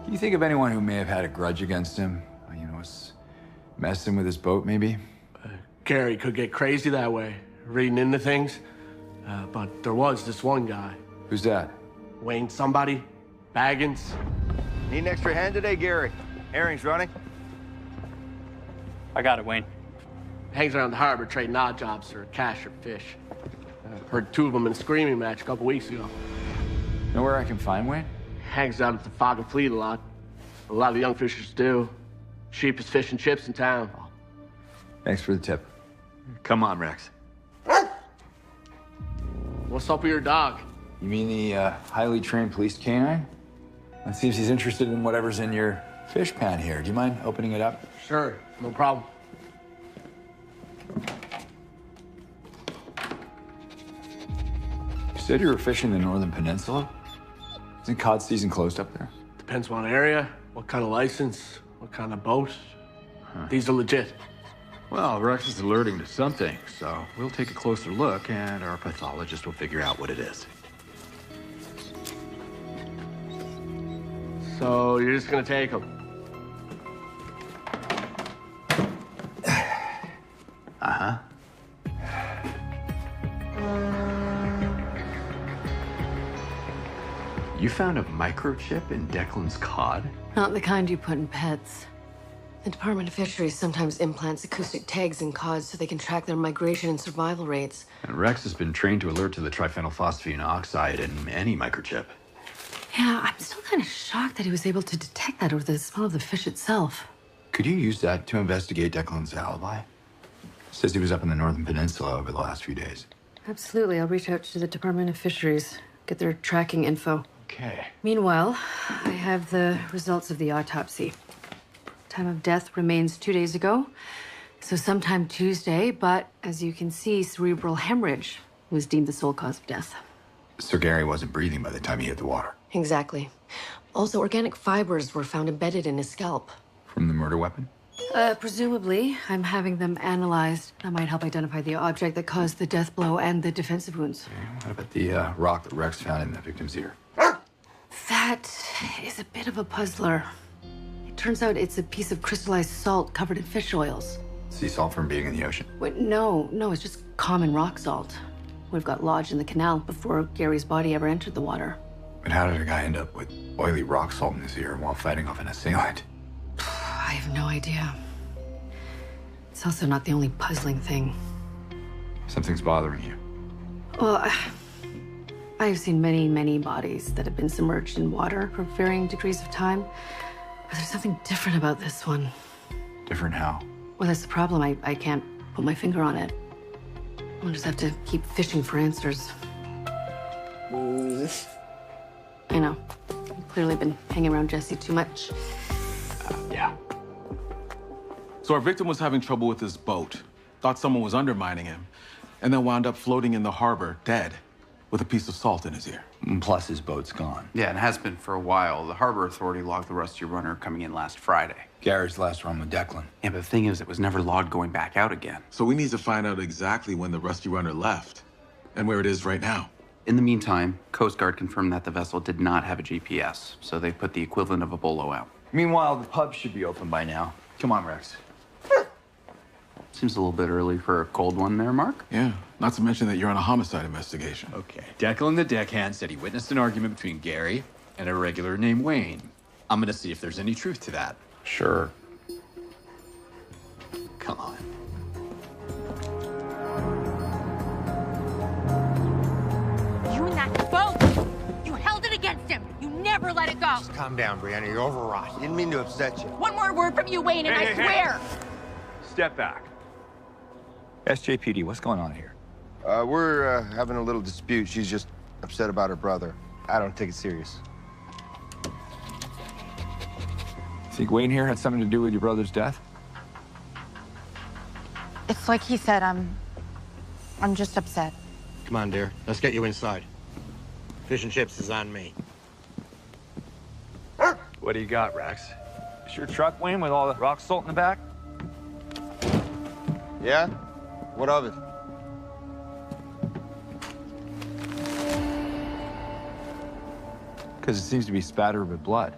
You think of anyone who may have had a grudge against him? You know, was messing with his boat, maybe? Gary could get crazy that way, reading into things. But there was this one guy. Who's that? Wayne somebody. Baggins. Need an extra hand today, Gary? Herring's running. I got it, Wayne. Hangs around the harbor trading odd jobs for cash or fish. Heard two of them in a screaming match a couple weeks ago. Know where I can find Wayne? Hangs out at the Fog and Fleet a lot. A lot of the young fishers do. Cheapest fish and chips in town. Thanks for the tip. Come on, Rex. What's up with your dog? You mean the highly trained police canine? Let's see if he's interested in whatever's in your fish pan here. Do you mind opening it up? Sure, no problem. You said you were fishing the Northern Peninsula? Isn't cod season closed up there? Depends what area, what kind of license, what kind of boat. These are legit. Well, Rex is alerting to something, so we'll take a closer look, and our pathologist will figure out what it is. So you're just gonna take them? Uh-huh. You found a microchip in Declan's cod? Not the kind you put in pets. The Department of Fisheries sometimes implants acoustic tags in cods so they can track their migration and survival rates. And Rex has been trained to alert to the triphenylphosphine oxide in any microchip. Yeah, I'm still kind of shocked that he was able to detect that over the smell of the fish itself. Could you use that to investigate Declan's alibi? Says he was up in the Northern Peninsula over the last few days. Absolutely. I'll reach out to the Department of Fisheries, get their tracking info. Okay. Meanwhile, I have the results of the autopsy. Time of death remains 2 days ago, so sometime Tuesday, but as you can see, cerebral hemorrhage was deemed the sole cause of death. So Gary wasn't breathing by the time he hit the water. Exactly. Also, organic fibers were found embedded in his scalp. From the murder weapon? Presumably. I'm having them analyzed. That might help identify the object that caused the death blow and the defensive wounds. What about the rock that Rex found in the victim's ear? That is a bit of a puzzler. It turns out it's a piece of crystallized salt covered in fish oils. Sea salt from being in the ocean? Wait, no, it's just common rock salt. Would have got lodged in the canal before Gary's body ever entered the water. But how did a guy end up with oily rock salt in his ear while fighting off an assailant? I have no idea. It's also not the only puzzling thing. Something's bothering you. Well, I've seen many bodies that have been submerged in water for varying degrees of time. But there's something different about this one. Different how? Well, that's the problem. I can't put my finger on it. I'll just have to keep fishing for answers. I know. I've clearly been hanging around Jesse too much. Yeah. So our victim was having trouble with his boat. Thought someone was undermining him. And then wound up floating in the harbor, dead, with a piece of salt in his ear. Plus his boat's gone. Yeah, and has been for a while. The Harbor Authority logged the Rusty Runner coming in last Friday. Gary's last run with Declan. Yeah, but the thing is, it was never logged going back out again. So we need to find out exactly when the Rusty Runner left and where it is right now. In the meantime, Coast Guard confirmed that the vessel did not have a GPS, so they put the equivalent of a bolo out. Meanwhile, the pub should be open by now. Come on, Rex. Seems a little bit early for a cold one there, Mark. Yeah, not to mention that you're on a homicide investigation. Okay, Declan the deckhand said he witnessed an argument between Gary and a regular named Wayne. I'm gonna see if there's any truth to that. Sure. Come on. You and that boat! You held it against him! You never let it go! Just calm down, Brianna. You're overwrought. Didn't mean to upset you. One more word from you, Wayne, and I swear! Step back. SJPD, what's going on here? We're having a little dispute. She's just upset about her brother. I don't take it serious. Think Wayne here had something to do with your brother's death? It's like he said, I'm just upset. Come on, dear. Let's get you inside. Fish and chips is on me. What do you got, Rex? Is your truck, Wayne, with all the rock salt in the back? Yeah? What of it? Because it seems to be spattered with blood.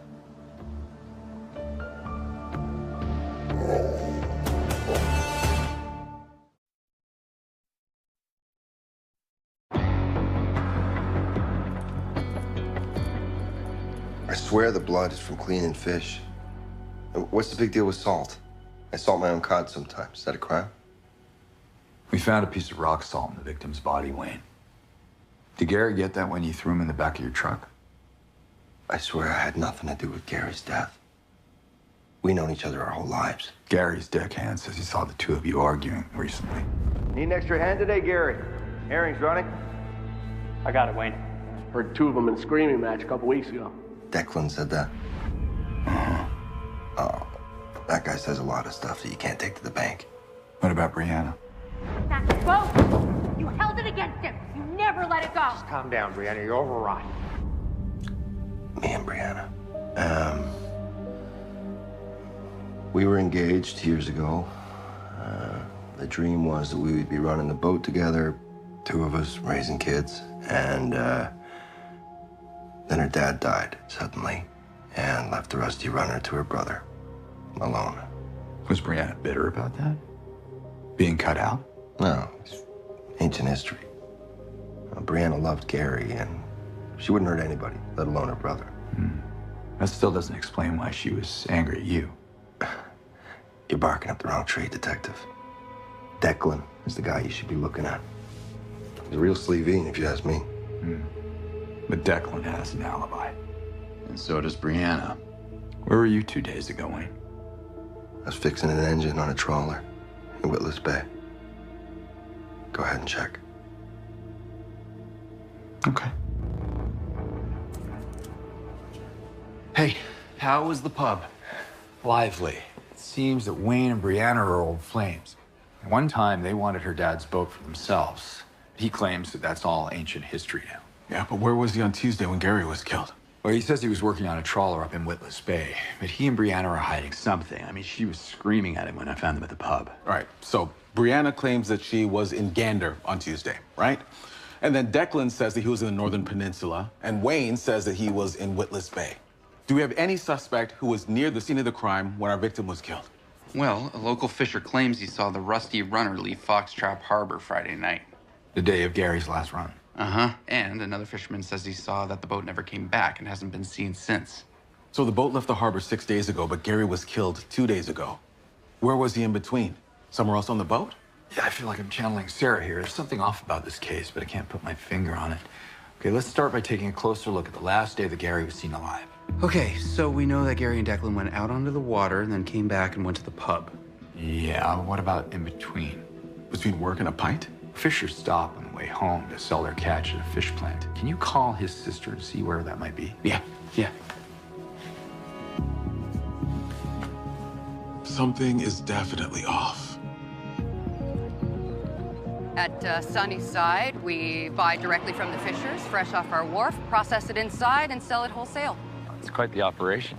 I swear the blood is from cleaning fish. What's the big deal with salt? I salt my own cod sometimes. Is that a crime? We found a piece of rock salt in the victim's body, Wayne. Did Gary get that when you threw him in the back of your truck? I swear I had nothing to do with Gary's death. We've known each other our whole lives. Gary's deckhand says he saw the two of you arguing recently. Need an extra hand today, Gary? Herring's running. I got it, Wayne. Heard two of them in screaming match a couple weeks ago. Declan said that. Oh, that guy says a lot of stuff that you can't take to the bank. What about Brianna? That boat! You held it against him. You never let it go. Just calm down, Brianna. You're overwrought. Me and Brianna. We were engaged years ago. The dream was that we would be running the boat together, two of us raising kids, and then her dad died suddenly and left the rusty runner to her brother, alone. Was Brianna bitter about that? Being cut out? No, it's ancient history. Brianna loved Gary, and she wouldn't hurt anybody, let alone her brother. That still doesn't explain why she was angry at you. You're barking up the wrong tree, Detective. Declan is the guy you should be looking at. He's a real sleevine, if you ask me. But Declan has an alibi. And so does Brianna. Where were you 2 days ago, Wayne? I was fixing an engine on a trawler in Witless Bay. Go ahead and check. Okay. Hey, how was the pub? Lively. It seems that Wayne and Brianna are old flames. At one time, they wanted her dad's boat for themselves. He claims that that's all ancient history now. Yeah, but where was he on Tuesday when Gary was killed? Well, he says he was working on a trawler up in Witless Bay, but he and Brianna are hiding something. I mean, she was screaming at him when I found them at the pub. All right, so Brianna claims that she was in Gander on Tuesday, right? And then Declan says that he was in the Northern Peninsula, and Wayne says that he was in Witless Bay. Do we have any suspect who was near the scene of the crime when our victim was killed? Well, a local fisher claims he saw the rusty runner leave Foxtrap Harbor Friday night. The day of Gary's last run. And another fisherman says he saw that the boat never came back and hasn't been seen since. So the boat left the harbor 6 days ago, but Gary was killed 2 days ago. Where was he in between? Somewhere else on the boat? Yeah, I feel like I'm channeling Sarah here. There's something off about this case, but I can't put my finger on it. Okay, let's start by taking a closer look at the last day that Gary was seen alive. Okay, so we know that Gary and Declan went out onto the water and then came back and went to the pub. Yeah, what about in between? Between work and a pint? Fishers stop on the way home to sell their catch at a fish plant. Can you call his sister and see where that might be? Yeah. Something is definitely off. At Sunnyside, we buy directly from the fishers, fresh off our wharf, process it inside, and sell it wholesale. It's quite the operation.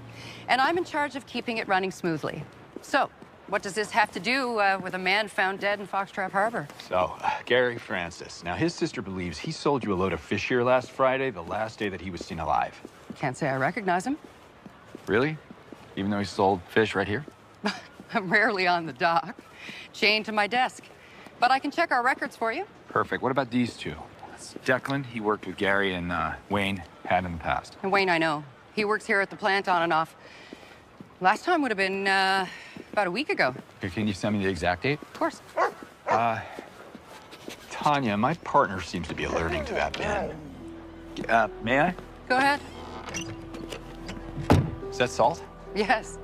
And I'm in charge of keeping it running smoothly. So, what does this have to do with a man found dead in Foxtrap Harbor? So, Gary Francis. Now, his sister believes he sold you a load of fish here last Friday, the last day that he was seen alive. Can't say I recognize him. Really? Even though he sold fish right here? I'm rarely on the dock, chained to my desk. But I can check our records for you. Perfect. What about these two? That's Declan. He worked with Gary, and Wayne had in the past. And Wayne, I know. He works here at the plant on and off. Last time would have been about a week ago. Here, can you send me the exact date? Of course. Tanya, my partner seems to be alerting to that bin. May I? Go ahead. Is that salt? Yes.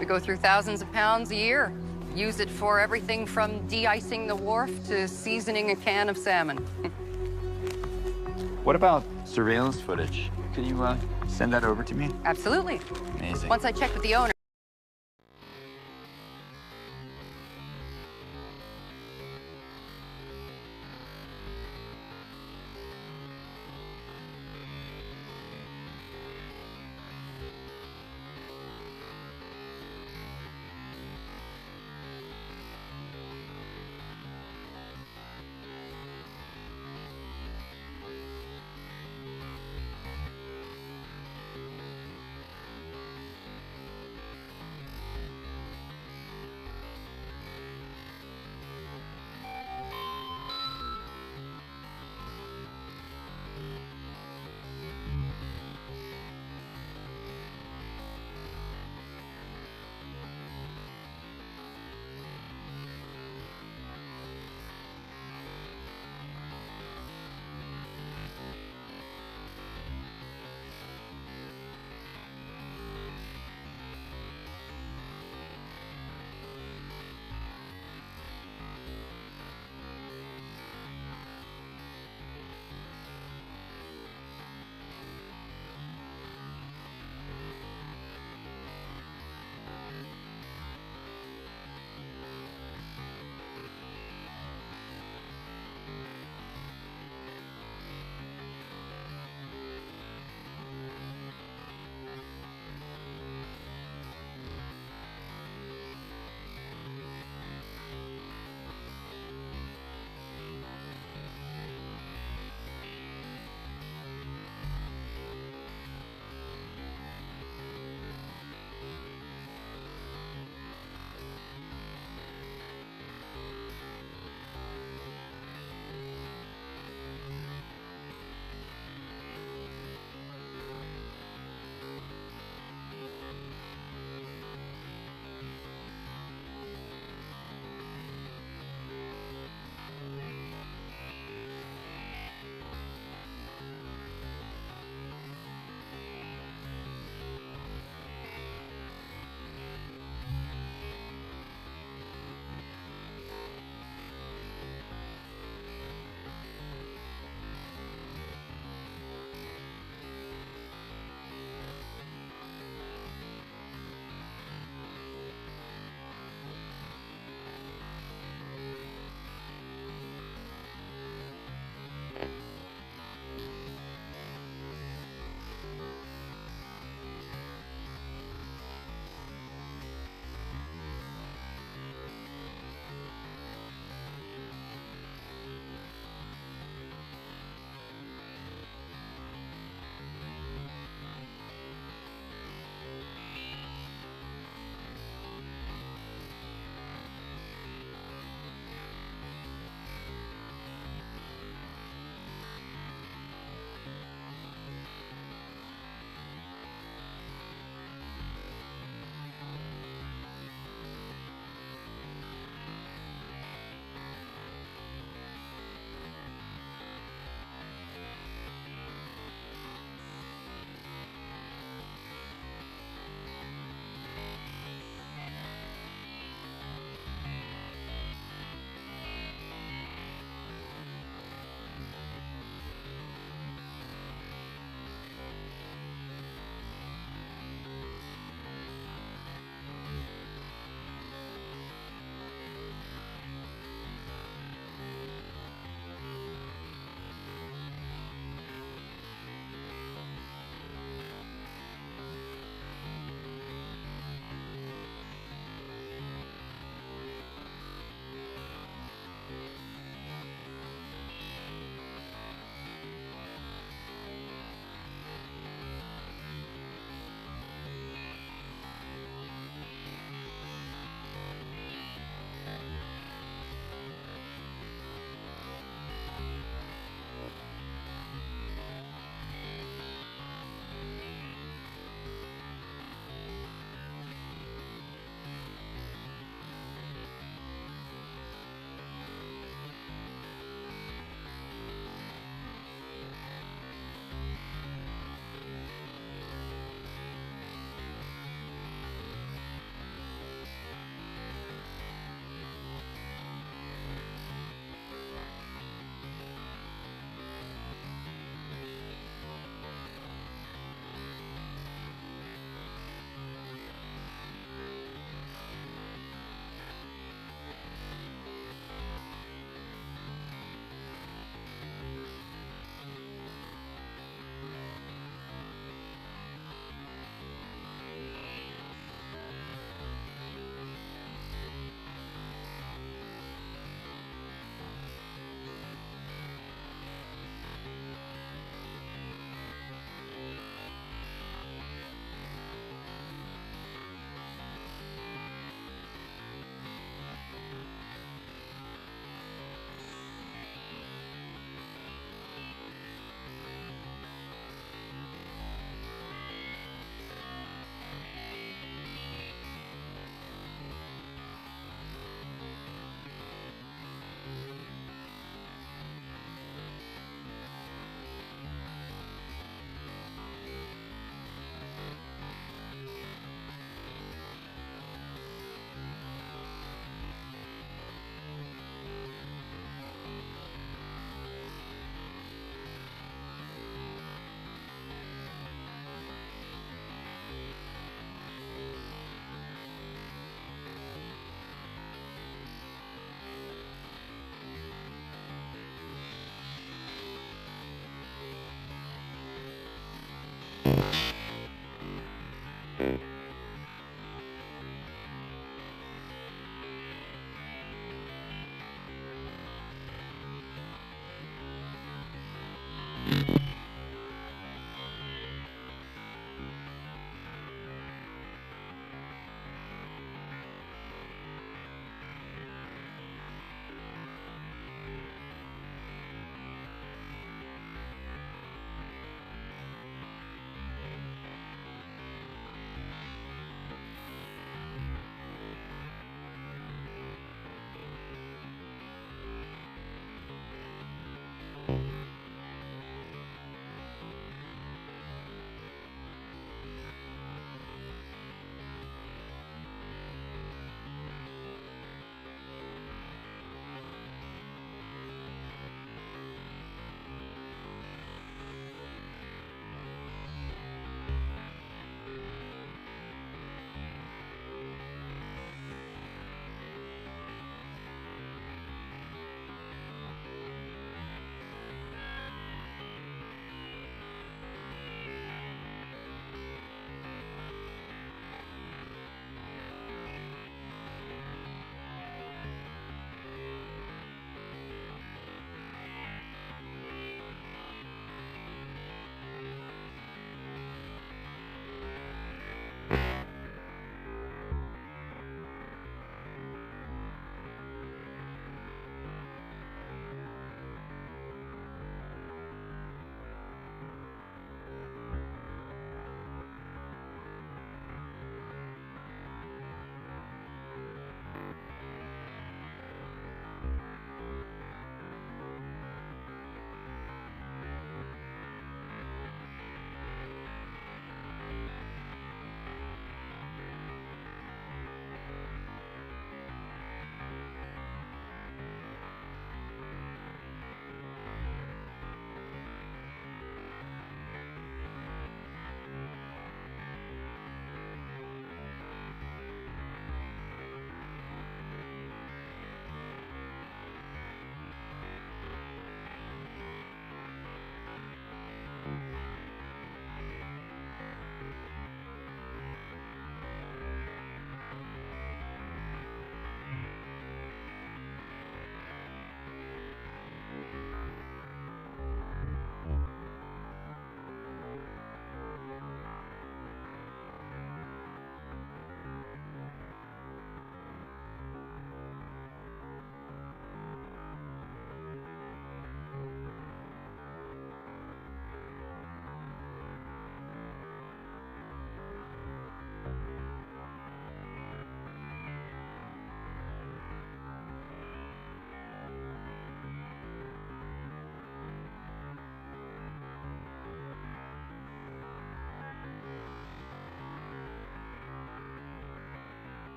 We go through thousands of pounds a year. Use it for everything from de-icing the wharf to seasoning a can of salmon. What about surveillance footage? Can you send that over to me? Absolutely. Amazing. Once I check with the owner.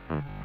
Yeah.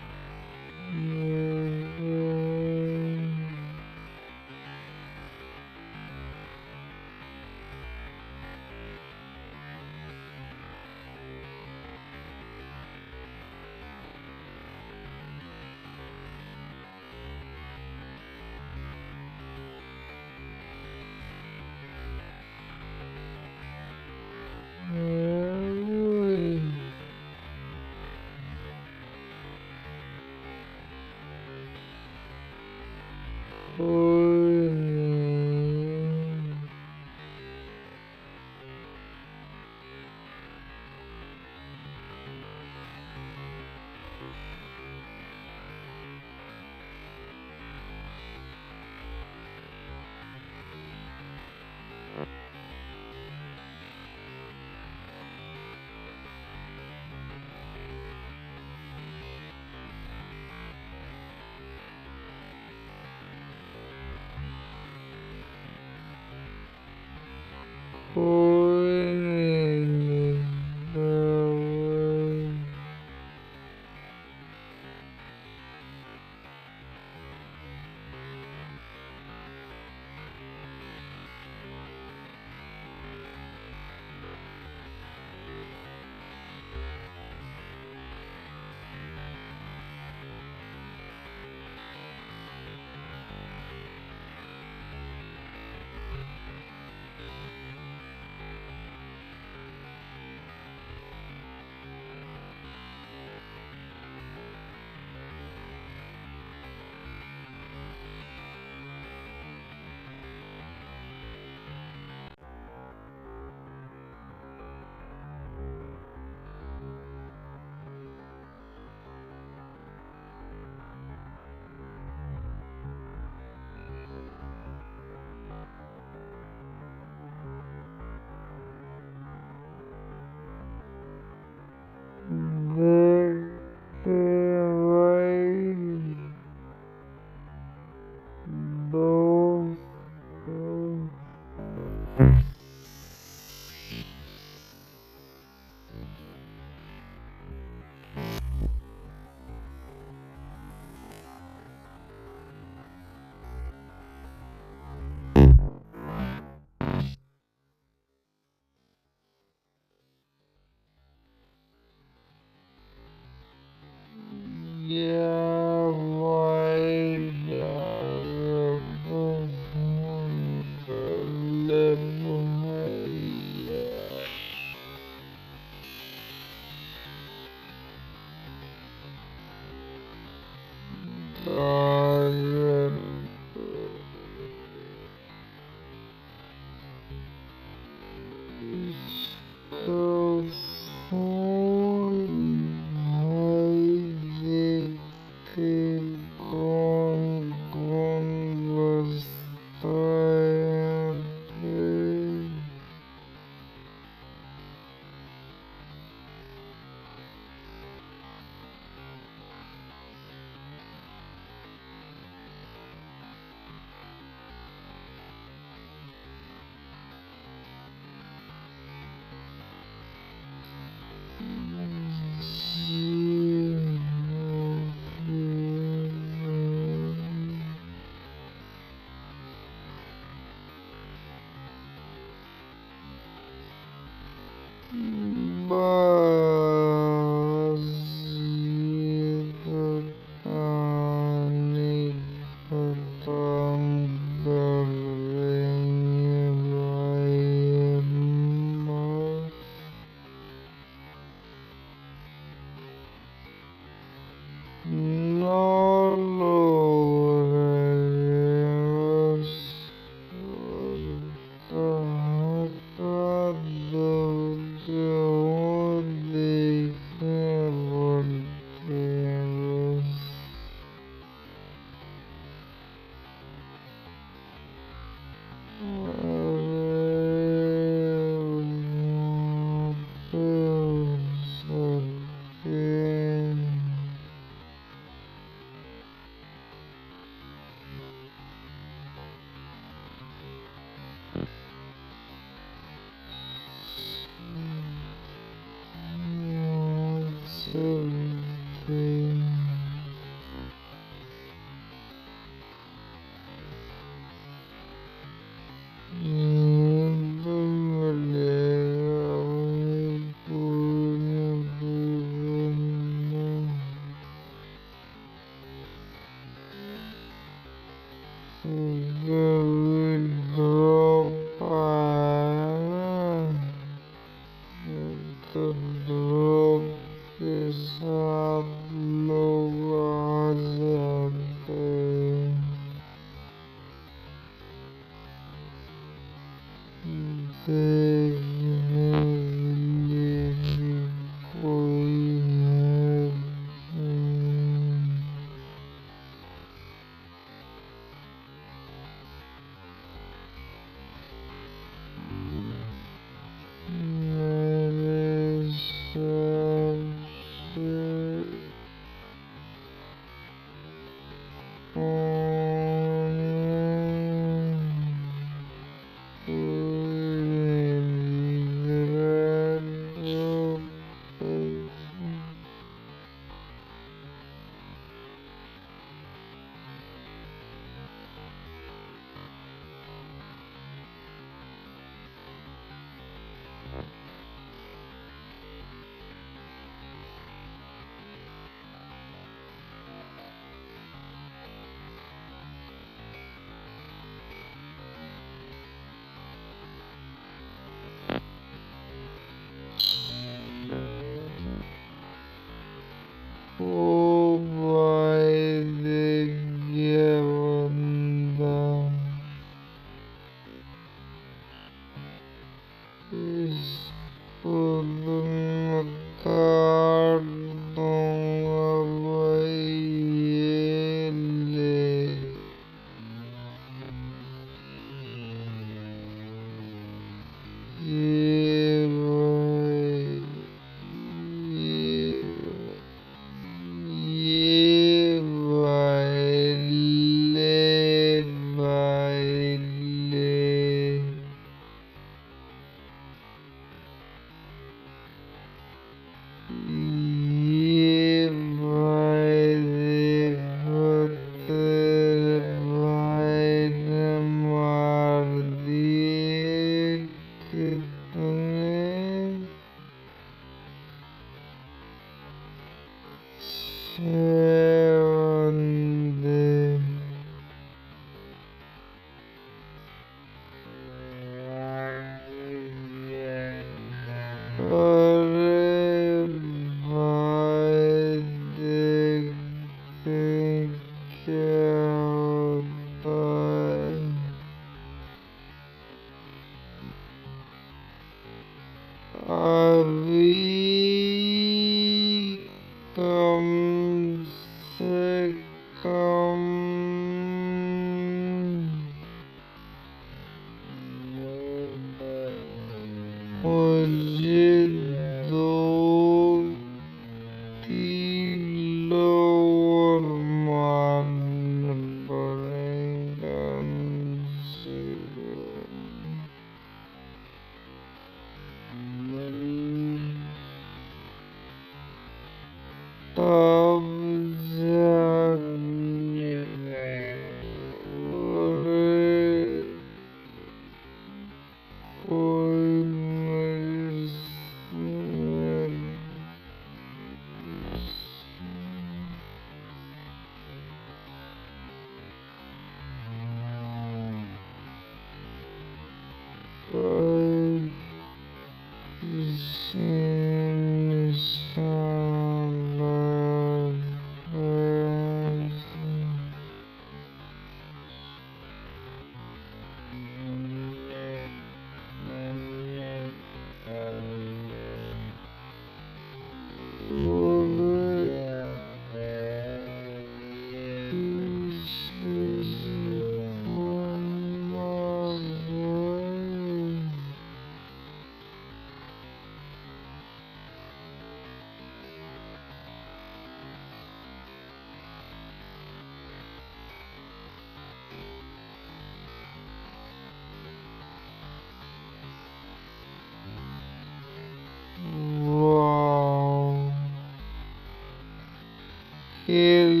kill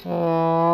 Hudson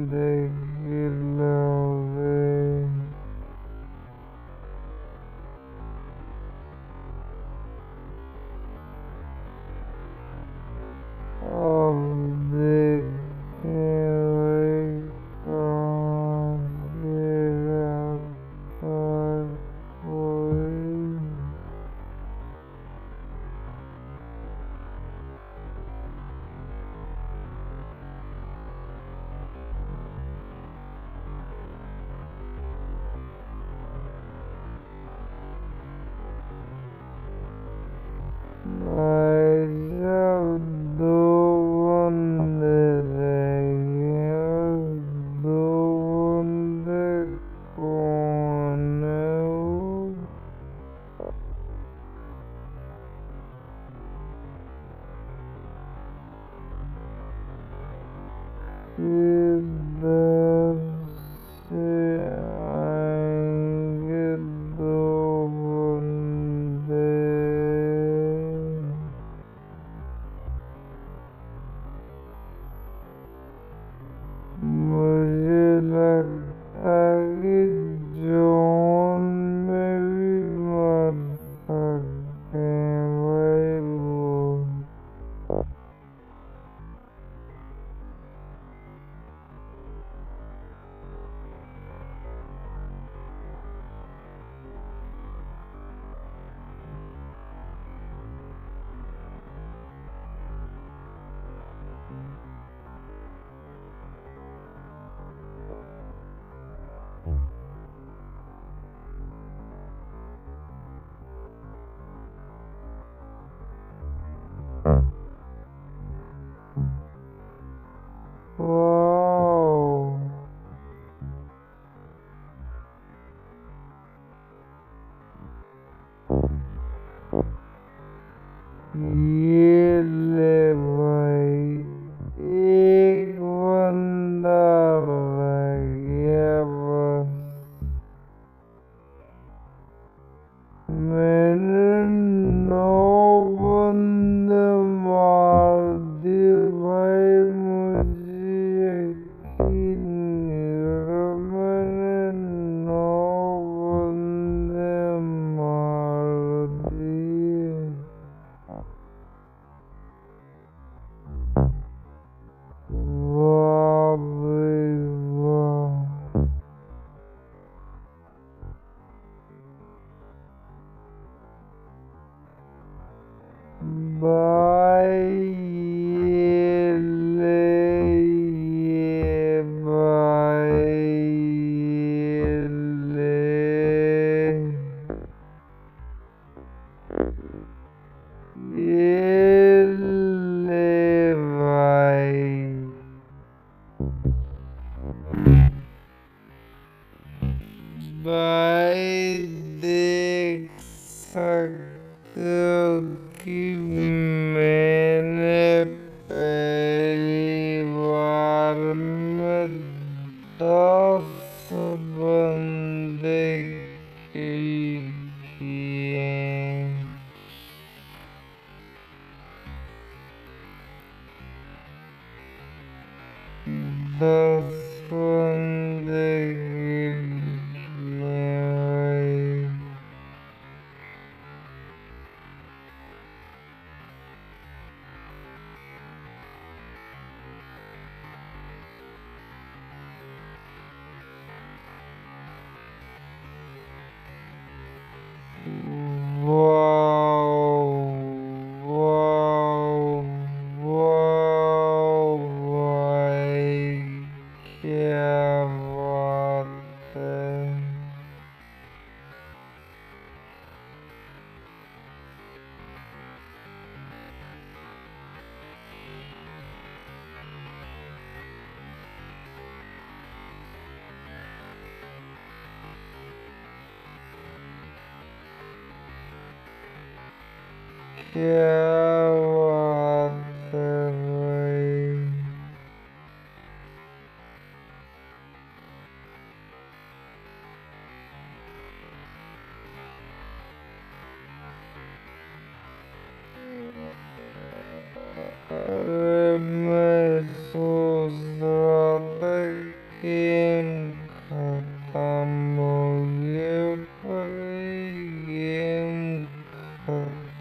Rex.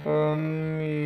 Kamu